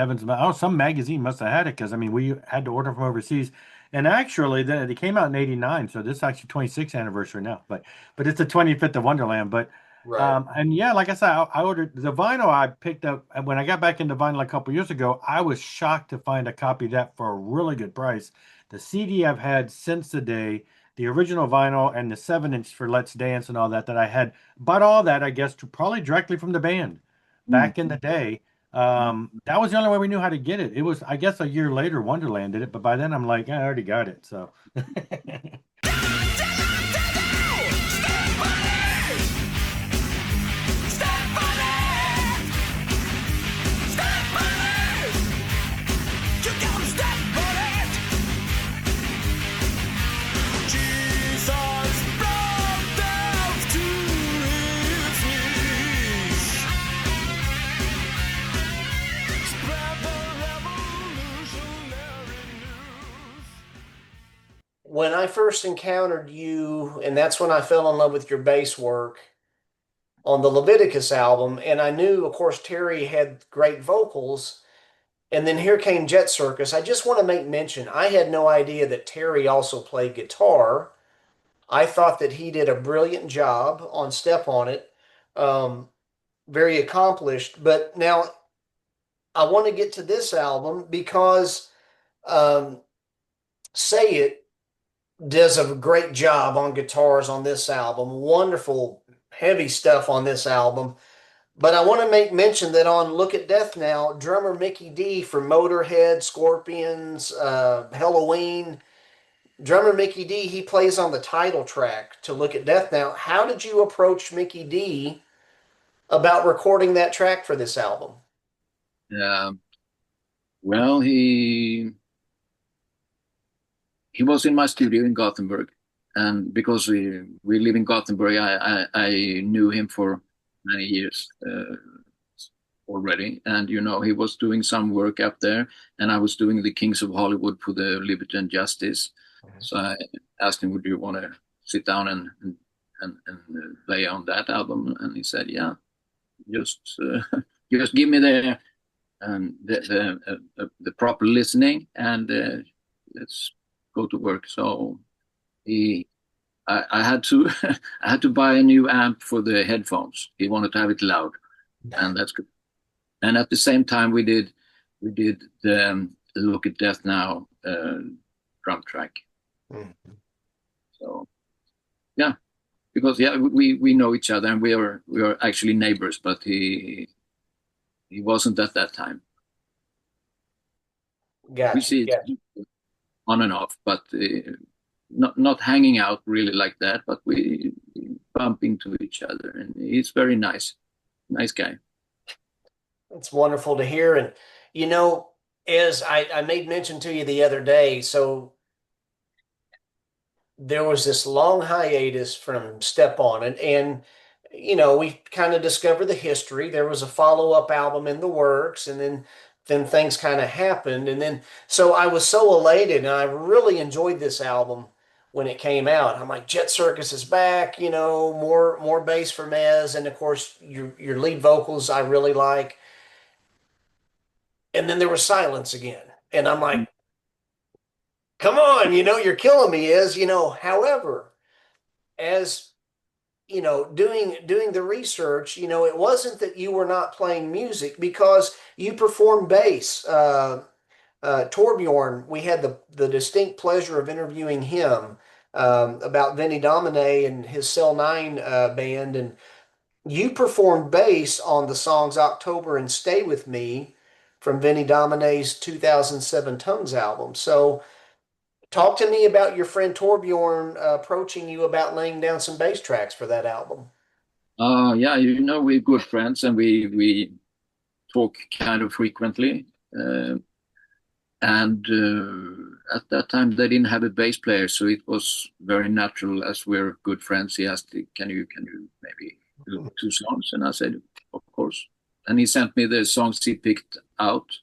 some magazine must have had it because we had to order from overseas. And actually, it came out in '89, so this is actually 26th anniversary now. But it's the 25th of Wonderland. But right. And yeah, like I said, I ordered the vinyl. I picked up when I got back into vinyl a couple years ago. I was shocked to find a copy of that for a really good price. The CD I've had since the day. The original vinyl and the 7-inch for Let's Dance and all that I had bought all that, I guess, probably directly from the band back in the day. That was the only way we knew how to get it. It was, I guess, a year later Wonderland did it, but by then I'm like, I already got it. So when I first encountered you, and that's when I fell in love with your bass work on the Leviticus album, and I knew, of course, Terry had great vocals. And then here came Jet Circus. I just want to make mention, I had no idea that Terry also played guitar. I thought that he did a brilliant job on Step on It. Um, very accomplished. But now I want to get to this album because um, Say It does a great job on guitars on this album. Wonderful, heavy stuff on this album. But I want to make mention that on Look at Death Now, drummer Mickey D from Motorhead, Scorpions, Halloween, drummer Mickey D, he plays on the title track to Look at Death Now. How did you approach Mickey D about recording that track for this album? Um, well, he was in my studio in Gothenburg, and because we live in Gothenburg, I knew him for many years already, and he was doing some work up there, and I was doing the Kings of Hollywood for the Liberty and Justice. So I asked him, "Would you want to sit down and play on that album?" And he said, "Yeah, just just give me the proper listening, and let's go to work." So I had to I had to buy a new amp for the headphones. He wanted to have it loud, and that's good. And at the same time, we did the Look at Death Now drum track. Mhm. So yeah, because we know each other, and we are actually neighbors, but he wasn't at that time. We Gotcha. see Gotcha. it on and off, but not hanging out really like that. But we bump into each other, and he's very nice guy. It's wonderful to hear. And, you know, as I made mention to you the other day, so there was this long hiatus from Step On It. And, we kind of discovered the history. There was a follow-up album in the works, and then things kind of happened. And then so I was so elated, and I really enjoyed this album when it came out. I'm like, Jet Circus is back, more bass from Ez, and of course your lead vocals I really like. And then there was silence again. And I'm like, come on, you're killing me, Ez. However, as doing the research, it wasn't that you were not playing music because you perform bass. Torbjorn, we had the distinct pleasure of interviewing him about Veni Domine and his Cell 9 band, and you performed bass on the songs October and Stay With Me from Veni Domine's 2007 Tongues album. So talk to me about your friend Torbjorn approaching you about laying down some bass tracks for that album. Yeah, we're good friends, and we talk kind of frequently. And at that time, they didn't have a bass player, so it was very natural. As we're good friends, he asked, "Can you maybe do two songs?" And I said, "Of course." And he sent me the songs he picked out.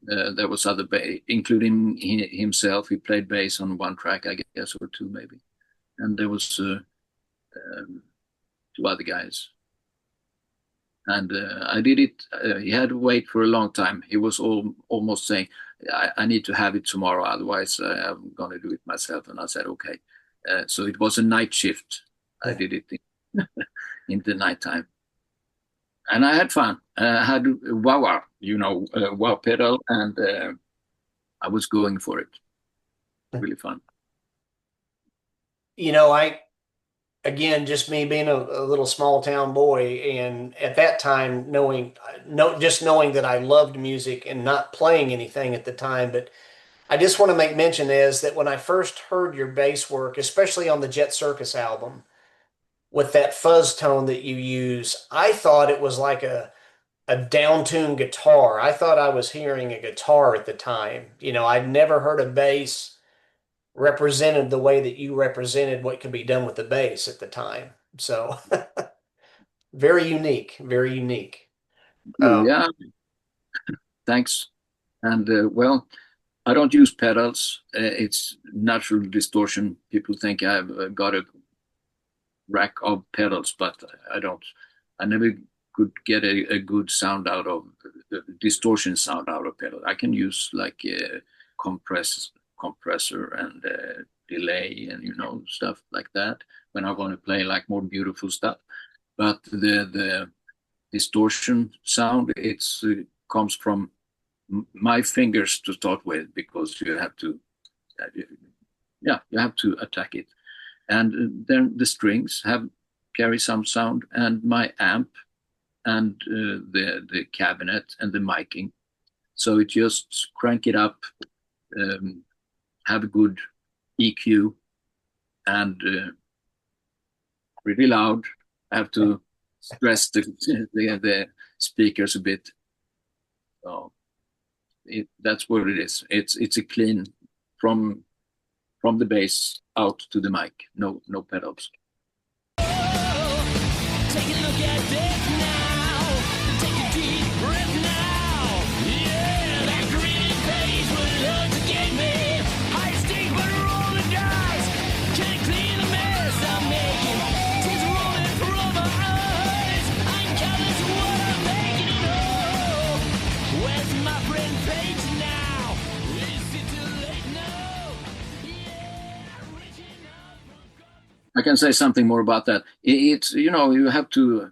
There was other bass, including himself. He played bass on one track, I guess, or two maybe. And there was two other guys. And I did it. He had to wait for a long time. He was almost saying, I need to have it tomorrow, otherwise I'm going to do it myself." And I said, "Okay." So it was a night shift. I did it in the nighttime. And I had fun. I had wah-wah, wah pedal, and I was going for it. Really fun. I again, just me being a little small town boy, and at that time just knowing that I loved music and not playing anything at the time, but I just want to make mention is that when I first heard your bass work, especially on the Jet Circus album, with that fuzz tone that you use, I thought it was like a down-tuned guitar. I thought I was hearing a guitar at the time. I'd never heard a bass represented the way that you represented what could be done with the bass at the time. So very unique, very unique. Yeah, thanks. And well, I don't use pedals. It's natural distortion. People think I've got a rack of pedals, but I don't. I never could get a good sound out of distortion sound out of pedal. I can use like compressor and delay and stuff like that when I want to play like more beautiful stuff. But the distortion sound comes from my fingers to start with, because you have to attack it, and then the strings carry some sound, and my amp and the cabinet and the miking. So it just crank it up, have a good EQ, and really loud. I have to stress the speakers a bit. So that's what it is. It's a clean from the bass out to the mic. No pedals. Take a look at this now. Take a deep breath now. Yeah, that green face will love to get me. High stake, but roll the dice. Can't clean the mess I'm making. Tears rolling from my eyes. I'm callous what I'm making it all. Where's my friend Paige now? Is it too late now? Yeah, reaching out for I can say something more about that. It's you have to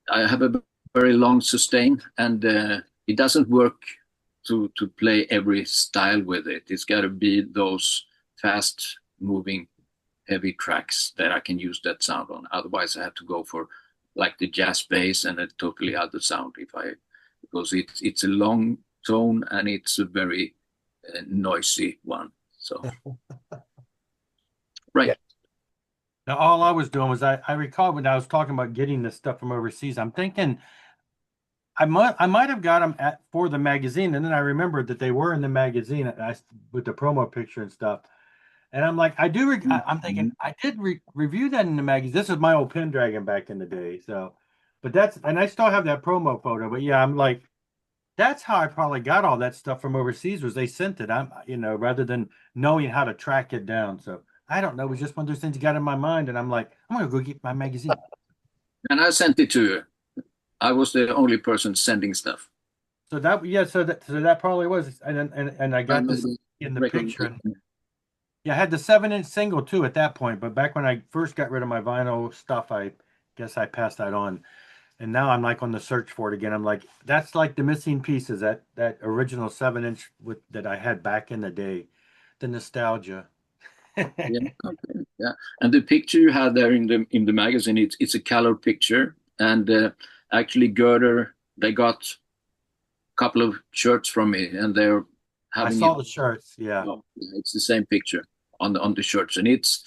I have a very long sustain, and it doesn't work to play every style with it. It's got to be those fast moving heavy tracks that I can use that sound on. Otherwise I have to go for like the jazz bass and a totally other sound because it's a long tone and it's a very noisy one. So right. Yeah. Now, all I was doing was I recall when I was talking about getting this stuff from overseas, I'm thinking I might have got them for the magazine, and then I remembered that they were in the magazine with the promo picture and stuff. And I'm like, I'm thinking I did review that in the magazine. This is my old Pendragon back in the day. So, but and I still have that promo photo. But yeah, I'm like, that's how I probably got all that stuff from overseas, was they sent it. Rather than knowing how to track it down. So I don't know. It was just one of those things got in my mind, and I'm like, I'm gonna go get my magazine. And I sent it to you. I was the only person sending stuff. So that probably was, and I got this in the picture. And, yeah, I had the 7-inch single too at that point, but back when I first got rid of my vinyl stuff, I guess I passed that on. And now I'm like on the search for it again. I'm like, that's like the missing pieces, that original 7-inch that I had back in the day, the nostalgia. Yeah, okay. Yeah. And the picture you had there in the magazine, it's a color picture, and actually Girder, they got a couple of shirts from me, and they're having I saw the shirts. Yeah. Oh, it's the same picture on the shirts, and it's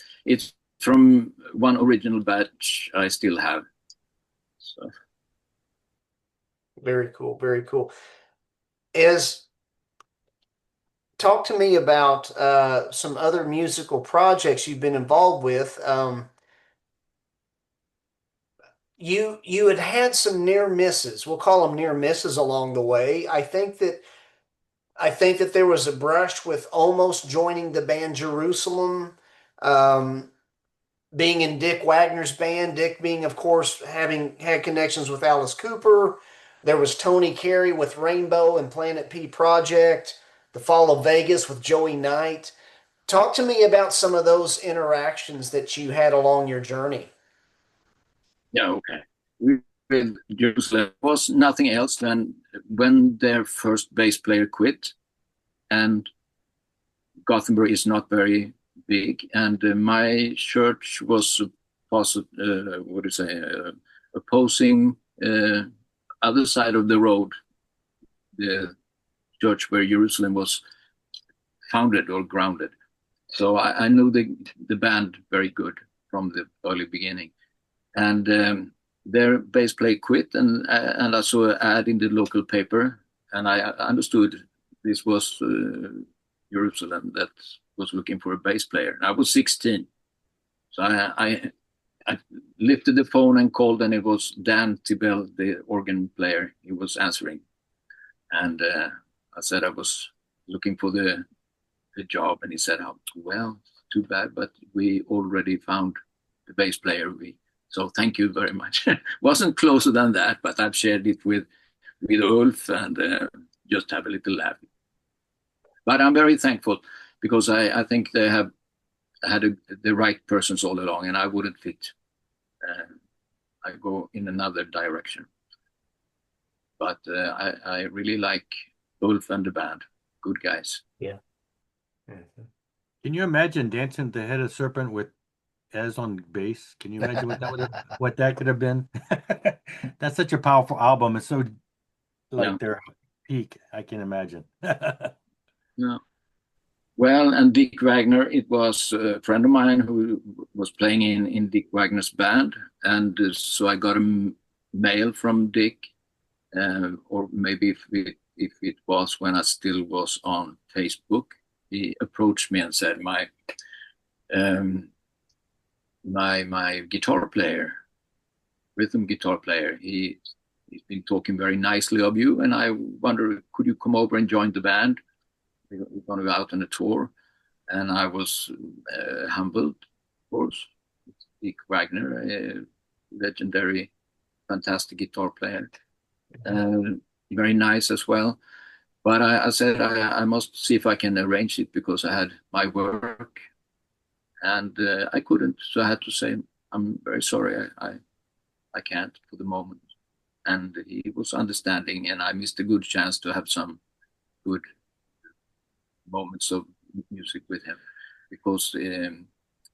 from one original batch I still have. So Very cool. Very cool. Talk to me about some other musical projects you've been involved with. You had some near misses. We'll call them near misses along the way. I think that there was a brush with almost joining the band Jerusalem, being in Dick Wagner's band. Dick being, of course, having had connections with Alice Cooper. There was Tony Carey with Rainbow and Planet P Project. The Fall of Vegas with Joey Knight. Talk to me about some of those interactions that you had along your journey. yeah, okay. With Jerusalem was nothing else than when their first bass player quit, and Gothenburg is not very big, and my church was opposing other side of the road, the church where Jerusalem was founded or grounded. So I knew the band very good from the early beginning, and their bass player quit, and I saw an ad in the local paper, and I understood this was Jerusalem that was looking for a bass player. And I was 16, so I lifted the phone and called, and it was Dan Tibel, the organ player. He was answering, and I said I was looking for the job, and he said, "Oh, well, too bad, but we already found the bass player. So thank you very much." Wasn't closer than that, but I've shared it with Ulf and just have a little laugh. But I'm very thankful because I think they have had the right persons all along, and I wouldn't fit. I go in another direction. But I really like Ulf and the band. Good guys. Yeah. Mm-hmm. Can you imagine dancing the head of serpent with Ez on bass? Can you imagine what that could have been? That's such a powerful album. It's so like their peak. I can imagine. Yeah. Well, and Dick Wagner, it was a friend of mine who was playing in Dick Wagner's band, and so I got a mail from Dick, or maybe if it was when I still was on Facebook. He approached me and said, my guitar player, rhythm guitar player, he's been talking very nicely of you, and I wonder, could you come over and join the band? We're going to go out on a tour. And I was humbled, of course. Dick Wagner, a legendary, fantastic guitar player. Very nice as well. But I said I must see if I can arrange it because I had my work. And I couldn't. So I had to say, I'm very sorry, I can't for the moment. And he was understanding, and I missed a good chance to have some good moments of music with him, because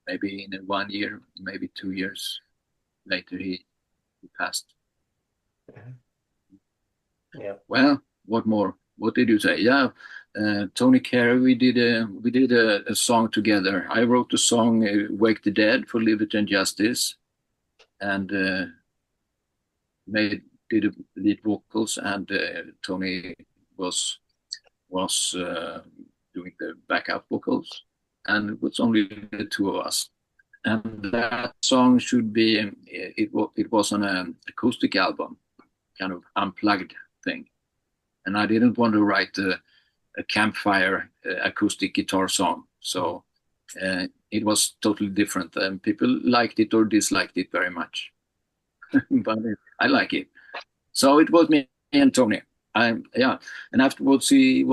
maybe in 1 year, maybe 2 years later, he passed. Yeah. Well, what more? What did you say? Yeah, Tony Carey. We did a song together. I wrote the song "Wake the Dead" for Liberty and Justice, and did the lead vocals, and Tony was doing the backup vocals, and it was only the two of us. And that song should be, it was on an acoustic album, kind of unplugged thing. And I didn't want to write a campfire acoustic guitar song. So it was totally different. And people liked it or disliked it very much. But I like it. So it was me and Tony. And afterwards he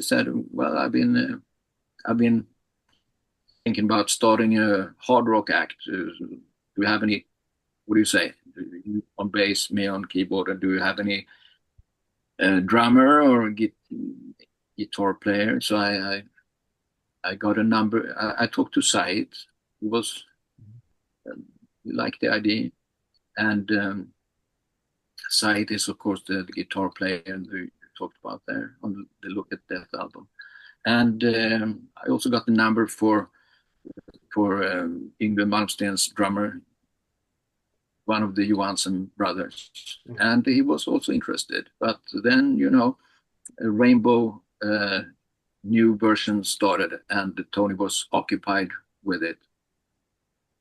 said, well, I've been thinking about starting a hard rock act. Do you have any, what do you say, on bass, me on keyboard, and do you have any drummer or guitar player? So I got a number. I talked to Said. He liked the idea, and Said is, of course, the guitar player we talked about there on the Look at Death album. And I also got the number for Yngwie Malmsteen's drummer, one of the Johansson brothers. And he was also interested. But then, a Rainbow new version started, and Tony was occupied with it.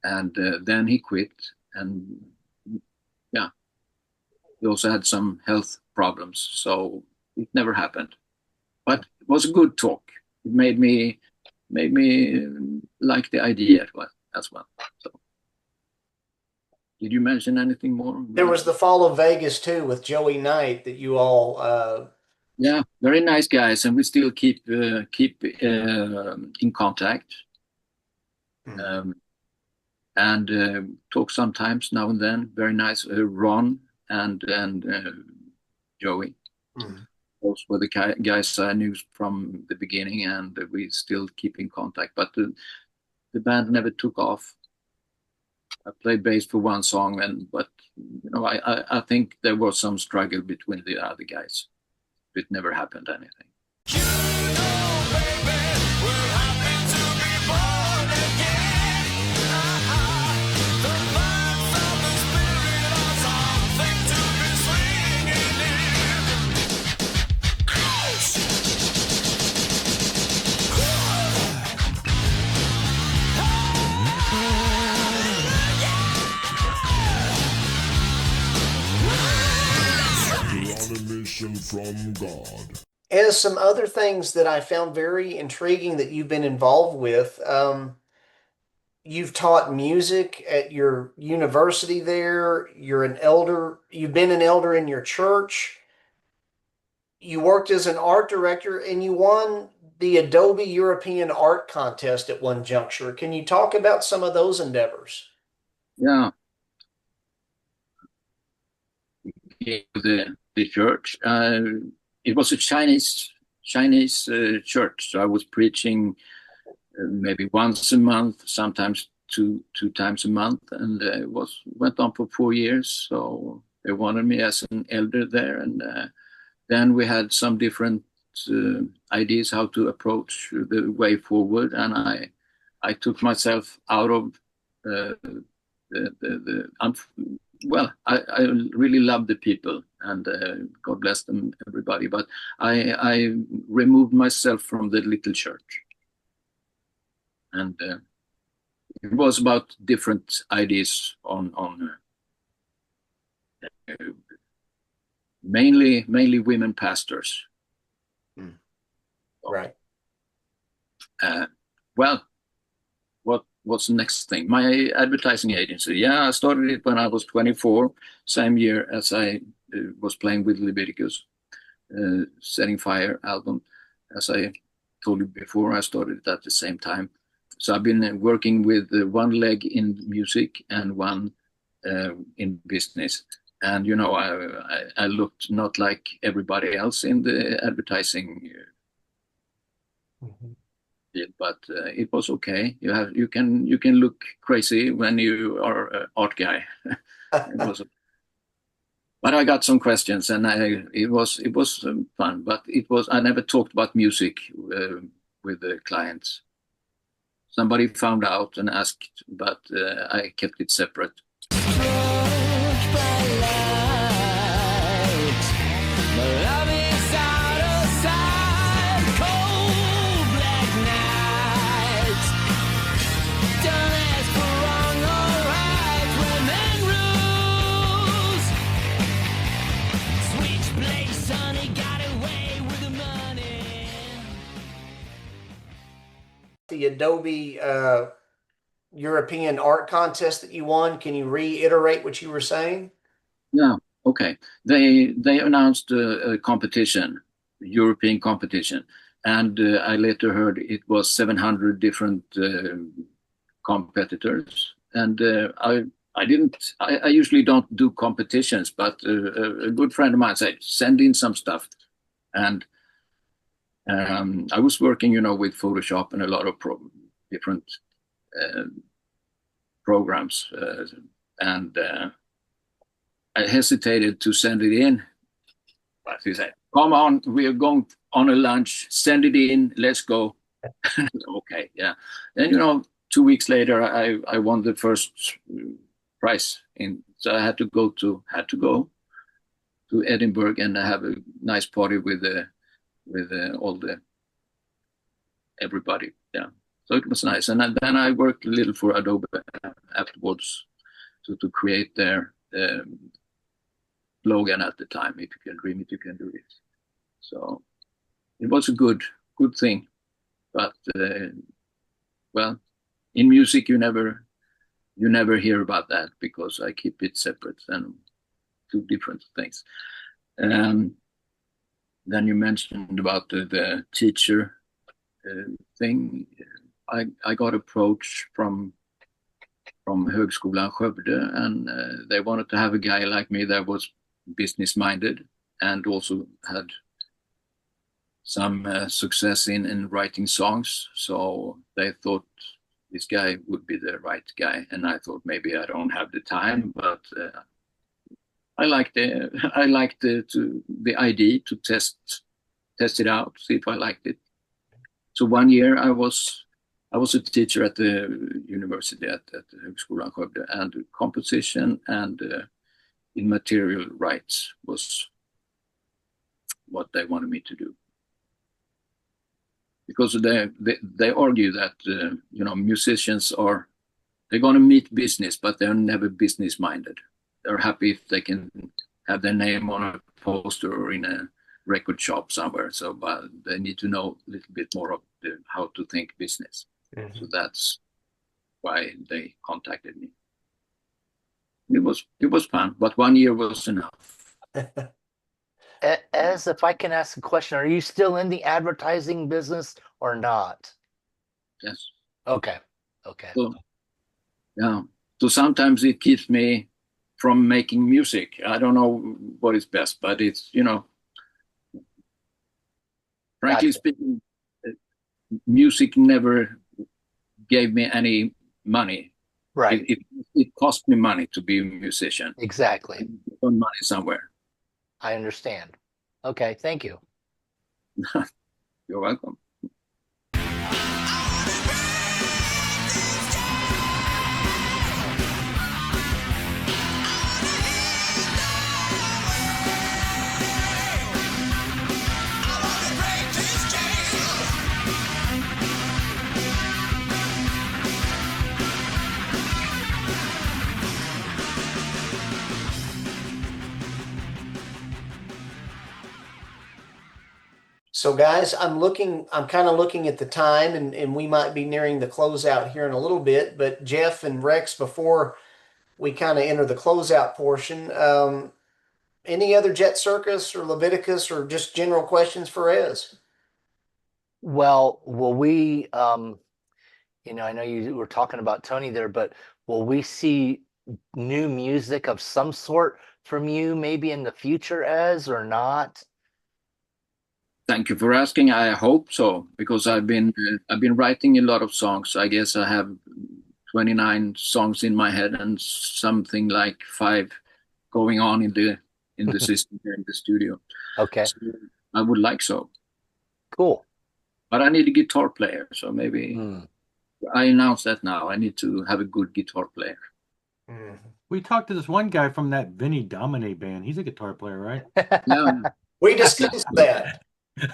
And then he quit, and he also had some health problems, so it never happened. But it was a good talk. It made me like the idea as well. So, did you mention anything more? There was the Fall of Vegas too with Joey Knight that you all. Yeah, very nice guys, and we still keep in contact, and talk sometimes now and then. Very nice, Ron and Joey. Those were the guys I knew from the beginning, and we still keep in contact. But the band never took off. I played bass for one song, but I think there was some struggle between the other guys. It never happened anything. From God. As some other things that I found very intriguing that you've been involved with, you've taught music at your university there. You're an elder. You've been an elder in your church. You worked as an art director and you won the Adobe European Art Contest at one juncture. Can you talk about some of those endeavors? Yeah, the church. It was a Chinese church, so I was preaching maybe once a month, sometimes two times a month, and it went on for 4 years. So they wanted me as an elder there, and then we had some different ideas how to approach the way forward, and I took myself out of well, I really love the people, and God bless them, everybody. But I removed myself from the little church, and it was about different ideas on mainly women pastors. Right. Well, what's the next thing? My advertising agency. Yeah, I started it when I was 24, same year as I was playing with Leviticus, Setting Fire album. As I told you before, I started it at the same time. So I've been working with one leg in music and one in business. And, you know, I looked not like everybody else in the advertising field, but it was okay. You can look crazy when you are an art guy. But I got some questions, and it was fun. But I never talked about music with the clients. Somebody found out and asked, but I kept it separate. The Adobe European Art Contest that you won. Can you reiterate what you were saying? Yeah, okay. They announced a competition, European competition, and I later heard it was 700 different competitors. And I usually don't do competitions, but a good friend of mine said, send in some stuff. And I was working, with Photoshop and a lot of different programs, and I hesitated to send it in. But he said, "Come on, we are going on a lunch. Send it in. Let's go." Okay, yeah. Then 2 weeks later, I won the first prize, so I had to go to Edinburgh and have a nice party with everybody. Yeah, so it was nice. And then I worked a little for Adobe afterwards to create their slogan at the time: "If you can dream it, you can do it." So it was a good thing. But well, in music you never hear about that, because I keep it separate and two different things. Then you mentioned about the teacher thing. I got approached from Högskolan Skövde, and they wanted to have a guy like me that was business minded and also had some success in writing songs. So they thought this guy would be the right guy, and I thought maybe I don't have the time, but I liked the idea to test it out, see if I liked it. So 1 year I was a teacher at the university at Högskolan Skövde, and composition and immaterial rights was what they wanted me to do. Because they argue that musicians they're going to meet business, but they're never business minded. They're happy if they can have their name on a poster or in record shop somewhere. So, but they need to know a little bit more of how to think business. So that's why they contacted me. It was fun, but 1 year was enough. As if I can ask a question, are you still in the advertising business or not? Yes. Okay. Okay. So, yeah. So sometimes it keeps me from making music. I don't know what is best, but it's, frankly Gotcha. speaking, music never gave me any money. Right. It cost me money to be a musician. Exactly. Earn money somewhere. I understand. Okay. Thank you. You're welcome. So guys, I'm kind of looking at the time and we might be nearing the closeout here in a little bit, but Jeff and Rex, before we kind of enter the closeout portion, any other Jet Circus or Leviticus or just general questions for Ez? Well, will we, I know you were talking about Tony there, but will we see new music of some sort from you maybe in the future, Ez, or not? Thank you for asking. I hope so, because I've been writing a lot of songs. I guess I have 29 songs in my head and something like 5 going on in the system here in the studio. Okay. So I would like so. Cool. But I need a guitar player, so maybe Hmm. I announce that now. I need to have a good guitar player. We talked to this one guy from that Veni Domine band. He's a guitar player, right? Yeah. We discussed that.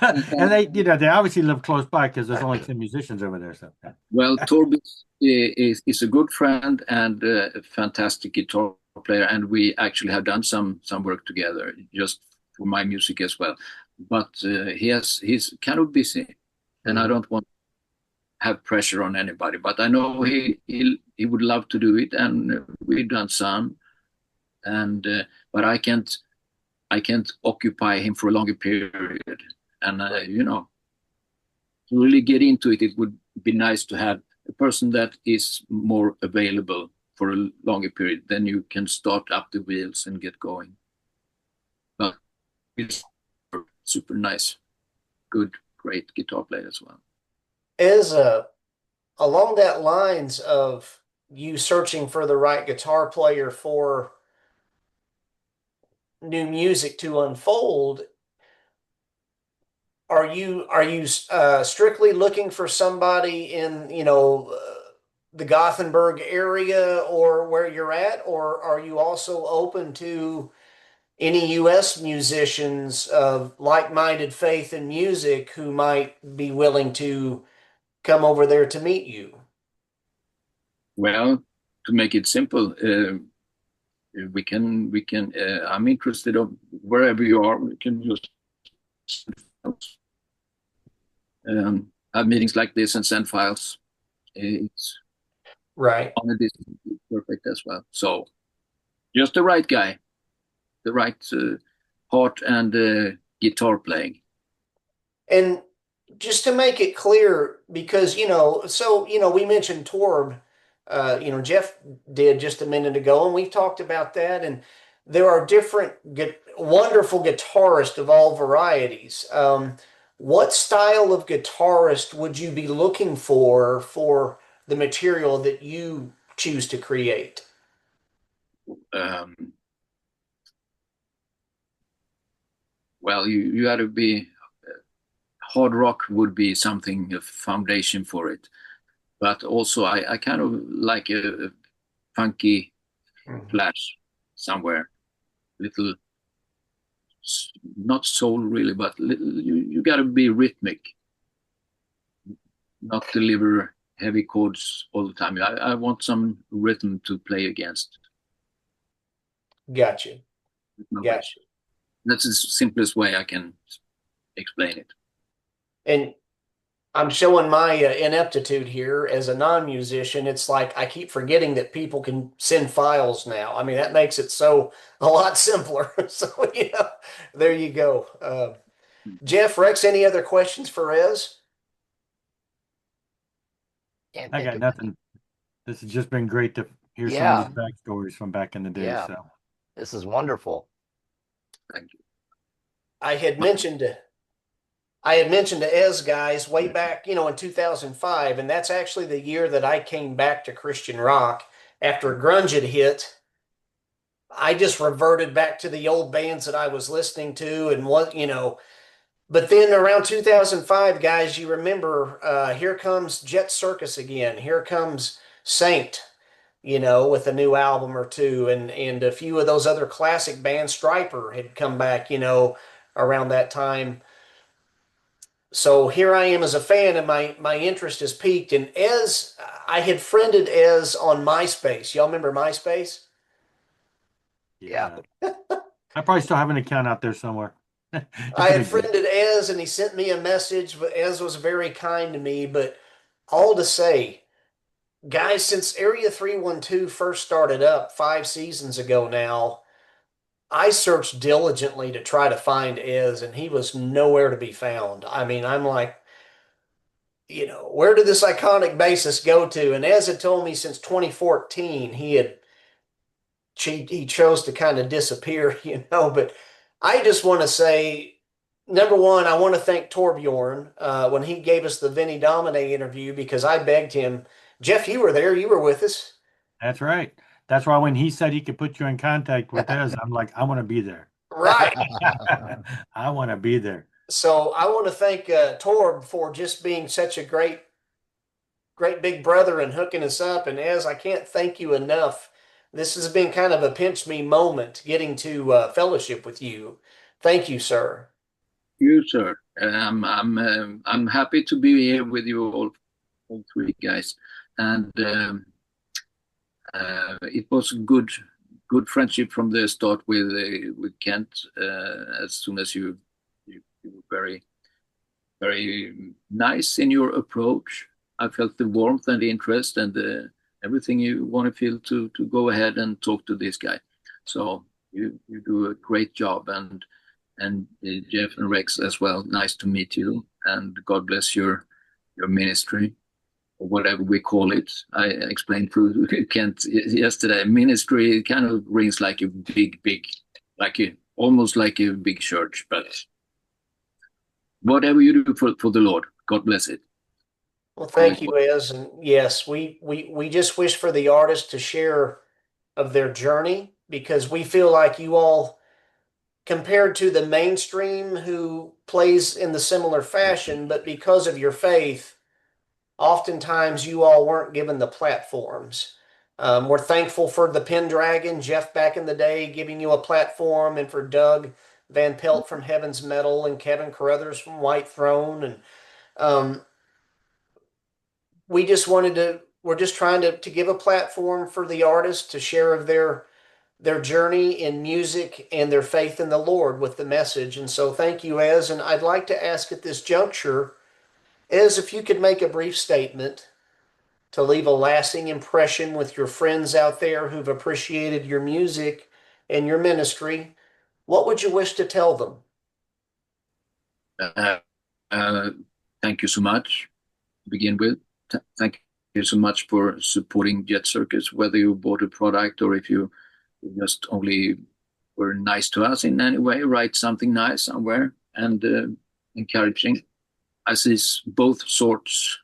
And they obviously live close by because there's only 10 musicians over there. So yeah. Well, Torby is a good friend and a fantastic guitar player, and we actually have done some work together just for my music as well. But he's kind of busy, and I don't want to have pressure on anybody. But I know he would love to do it, and we've done some. And but I can't occupy him for a longer period, and to really get into it, it would be nice to have a person that is more available for a longer period. Then you can start up the wheels and get going. But it's super nice, good, great guitar player as well. As along that lines of you searching for the right guitar player for new music to unfold, are you strictly looking for somebody in the Gothenburg area or where you're at, or are you also open to any U.S. musicians of like-minded faith in music who might be willing to come over there to meet you? Well, to make it simple, we can. I'm interested of wherever you are. We can just have meetings like this and send files. It's Right. on a distance, it's perfect as well. So just the right guy, the right heart and guitar playing. And just to make it clear, because we mentioned Torb, Jeff did just a minute ago, and we've talked about that. And there are different wonderful guitarists of all varieties. What style of guitarist would you be looking for the material that you choose to create? Well, you got to be hard rock would be something a foundation for it, but also I kind of like a funky flash somewhere, little not soul really, but you got to be rhythmic, not deliver heavy chords all the time. I want some rhythm to play against. Gotcha. No Gotcha. That's the simplest way I can explain it. And I'm showing my ineptitude here as a non-musician. It's like I keep forgetting that people can send files now. I mean, that makes it so a lot simpler. So, there you go. Jeff, Rex, any other questions for Ez? Can't I think got of nothing. This has just been great to hear some Yeah. of these backstories from back in the day. Yeah. So This is wonderful. Thank you. I had mentioned to Ez guys way back, in 2005, and that's actually the year that I came back to Christian rock after grunge had hit. I just reverted back to the old bands that I was listening to and but then around 2005, guys, you remember, here comes Jet Circus again. Here comes Saint, with a new album or two, and a few of those other classic bands. Striper had come back, around that time. So here I am as a fan, and my interest has peaked. And I had friended Ez on MySpace. Y'all remember MySpace? Yeah. I probably still have an account out there somewhere. I If had it exists. friended Ez, and he sent me a message. But Ez was very kind to me. But all to say, guys, since Area 312 first started up 5 seasons ago now, I searched diligently to try to find Ez, and he was nowhere to be found. I mean, I'm like, where did this iconic bassist go to? And Ez had told me since 2014, he chose to kind of disappear, But I just want to say, number one, I want to thank Torbjorn when he gave us the Veni Domine interview, because I begged him. Jeff, you were there. You were with us. That's right. That's why when he said he could put you in contact with Ez, I'm like, I want to be there. Right. I want to be there. So I want to thank Torb for just being such a great big brother and hooking us up. And Ez, I can't thank you enough. This has been kind of a pinch me moment getting to fellowship with you. Thank you, sir. You, sir. I'm happy to be here with you all three guys, and it was good friendship from the start with Kent. As soon as you were very very nice in your approach, I felt the warmth and the interest and everything you want to feel to go ahead and talk to this guy. So you do a great job, and Jeff and Rex as well. Nice to meet you, and God bless your ministry, or whatever we call it. I explained to Kent yesterday. Ministry kind of rings like a big, almost like a big church, but whatever you do for the Lord, God bless it. Well, thank you, Ez. And yes, we just wish for the artists to share of their journey, because we feel like you all, compared to the mainstream who plays in the similar fashion, but because of your faith, oftentimes you all weren't given the platforms. We're thankful for the Pendragon, Jeff back in the day, giving you a platform, and for Doug Van Pelt from Heaven's Metal and Kevin Carruthers from White Throne. And we're just trying to give a platform for the artists to share of their journey in music and their faith in the Lord with the message. And so thank you, Ez. And I'd like to ask at this juncture, Ez, if you could make a brief statement to leave a lasting impression with your friends out there who've appreciated your music and your ministry, what would you wish to tell them? Thank you so much to begin with. Thank you so much for supporting Jet Circus, whether you bought a product or if you just only were nice to us in any way, write something nice somewhere and encouraging. I see both sorts.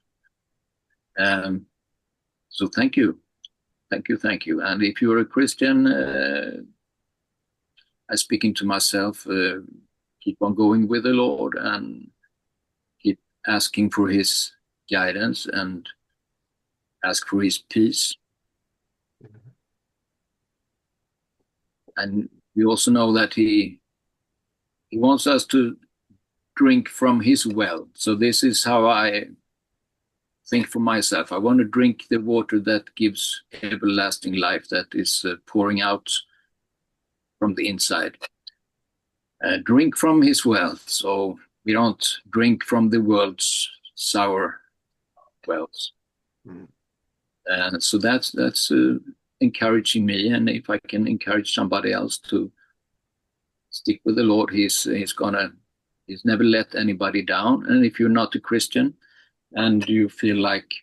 So thank you. And if you're a Christian, I'm speaking to myself, keep on going with the Lord and keep asking for his guidance and ask for his peace. And we also know that he wants us to drink from his well. So this is how I think for myself. I want to drink the water that gives everlasting life, that is pouring out from the inside. drink from his wealth. So we don't drink from the world's sour wells. Mm. And so that's encouraging me. And if I can encourage somebody else to stick with the Lord, he's never let anybody down. And if you're not a Christian and you feel like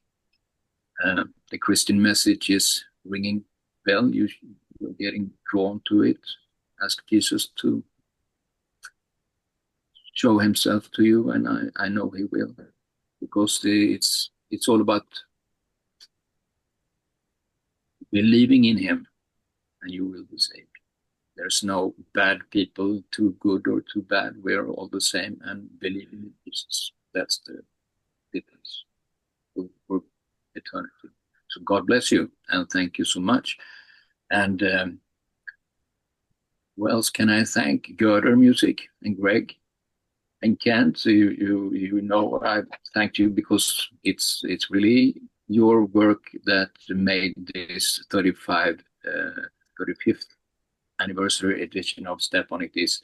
the Christian message is ringing bell, you're getting drawn to it, ask Jesus to show himself to you, and I know he will, because it's all about believing in him and you will be saved. There's no bad people, too good or too bad. We're all the same, and believing in Jesus, that's the difference for eternity. So God bless you, and thank you so much. And who else can I thank? Girder Music and Greg and Kent. So you know I thank you because it's really your work that made this 35th anniversary edition of Step On It is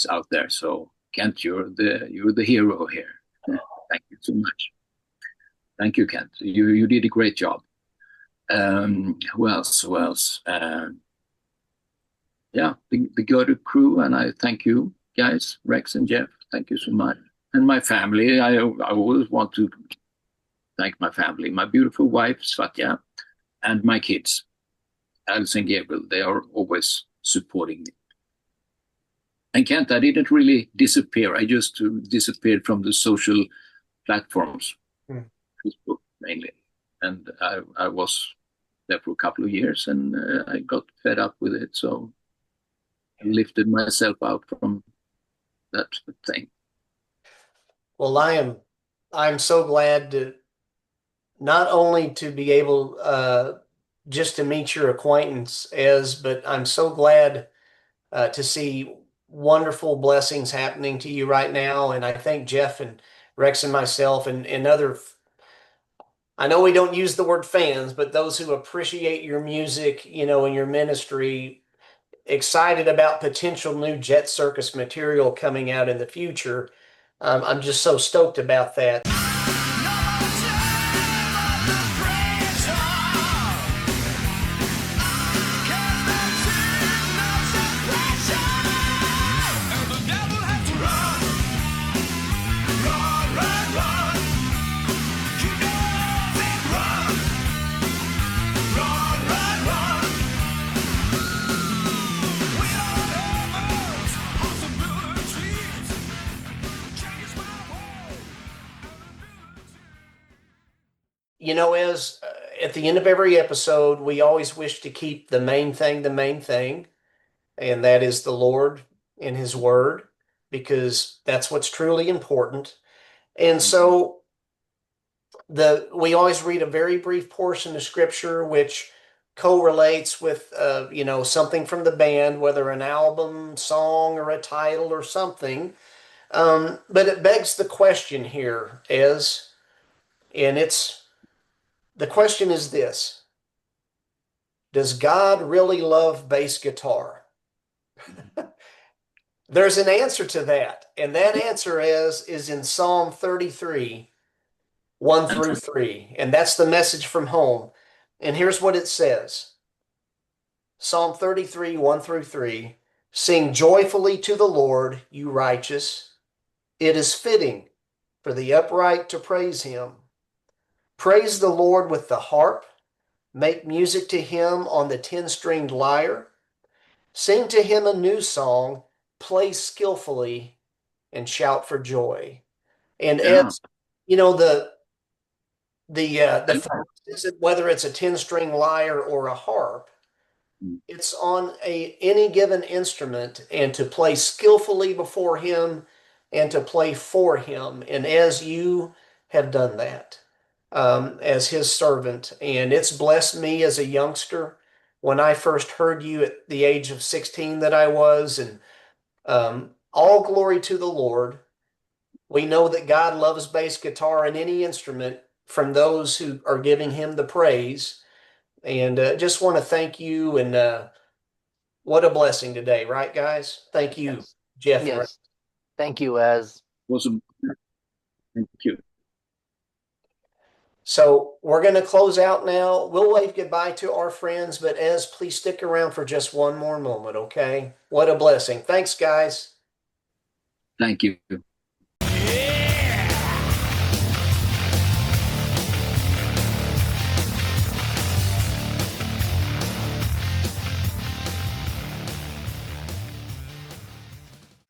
out there. So Kent, you're the hero here. Thank you so much. Thank you, Kent. You did a great job. Who else? Yeah, the Girder crew, and I thank you guys, Rex and Jeff. Thank you so much. And my family, I always want to thank my family, my beautiful wife, Svatja, and my kids, Alice and Gabriel. They are always supporting me. And Kent, I didn't really disappear. I just disappeared from the social platforms, Facebook mainly. And I was there for a couple of years, and I got fed up with it. So I lifted myself out from that thing. Well, I'm so glad to not only to be able just to meet your acquaintance, Ez, but I'm so glad to see wonderful blessings happening to you right now. And I think Jeff and Rex and myself and other, I know we don't use the word fans, but those who appreciate your music, and your ministry, excited about potential new Jet Circus material coming out in the future. I'm just so stoked about that. As at the end of every episode, we always wish to keep the main thing, and that is the Lord and His Word, because that's what's truly important. And so we always read a very brief portion of Scripture which correlates with something from the band, whether an album, song, or a title or something. But it begs the question here, the question is this: does God really love bass guitar? There's an answer to that, and that answer is in Psalm 33, 1 through 3, and that's the message from home. And here's what it says. Psalm 33, 1 through 3, sing joyfully to the Lord, you righteous. It is fitting for the upright to praise him. Praise the Lord with the harp. Make music to him on the 10-stringed lyre. Sing to him a new song. Play skillfully and shout for joy. And as the whether it's a 10-string lyre or a harp, it's on any given instrument, and to play skillfully before him and to play for him. And as you have done that, as his servant, and it's blessed me as a youngster when I first heard you at the age of 16 that I was, and all glory to the Lord. We know that God loves bass guitar and any instrument from those who are giving him the praise. And just want to thank you, and what a blessing today, right, guys? Thank you. Yes. Jeff. Yes. Thank you, Ez. Was a thank you. So we're going to close out now. We'll wave goodbye to our friends, but Ez, please stick around for just one more moment, okay? What a blessing. Thanks, guys. Thank you.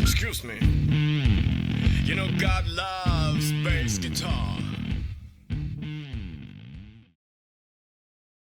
Excuse me. You know, God loves bass guitar.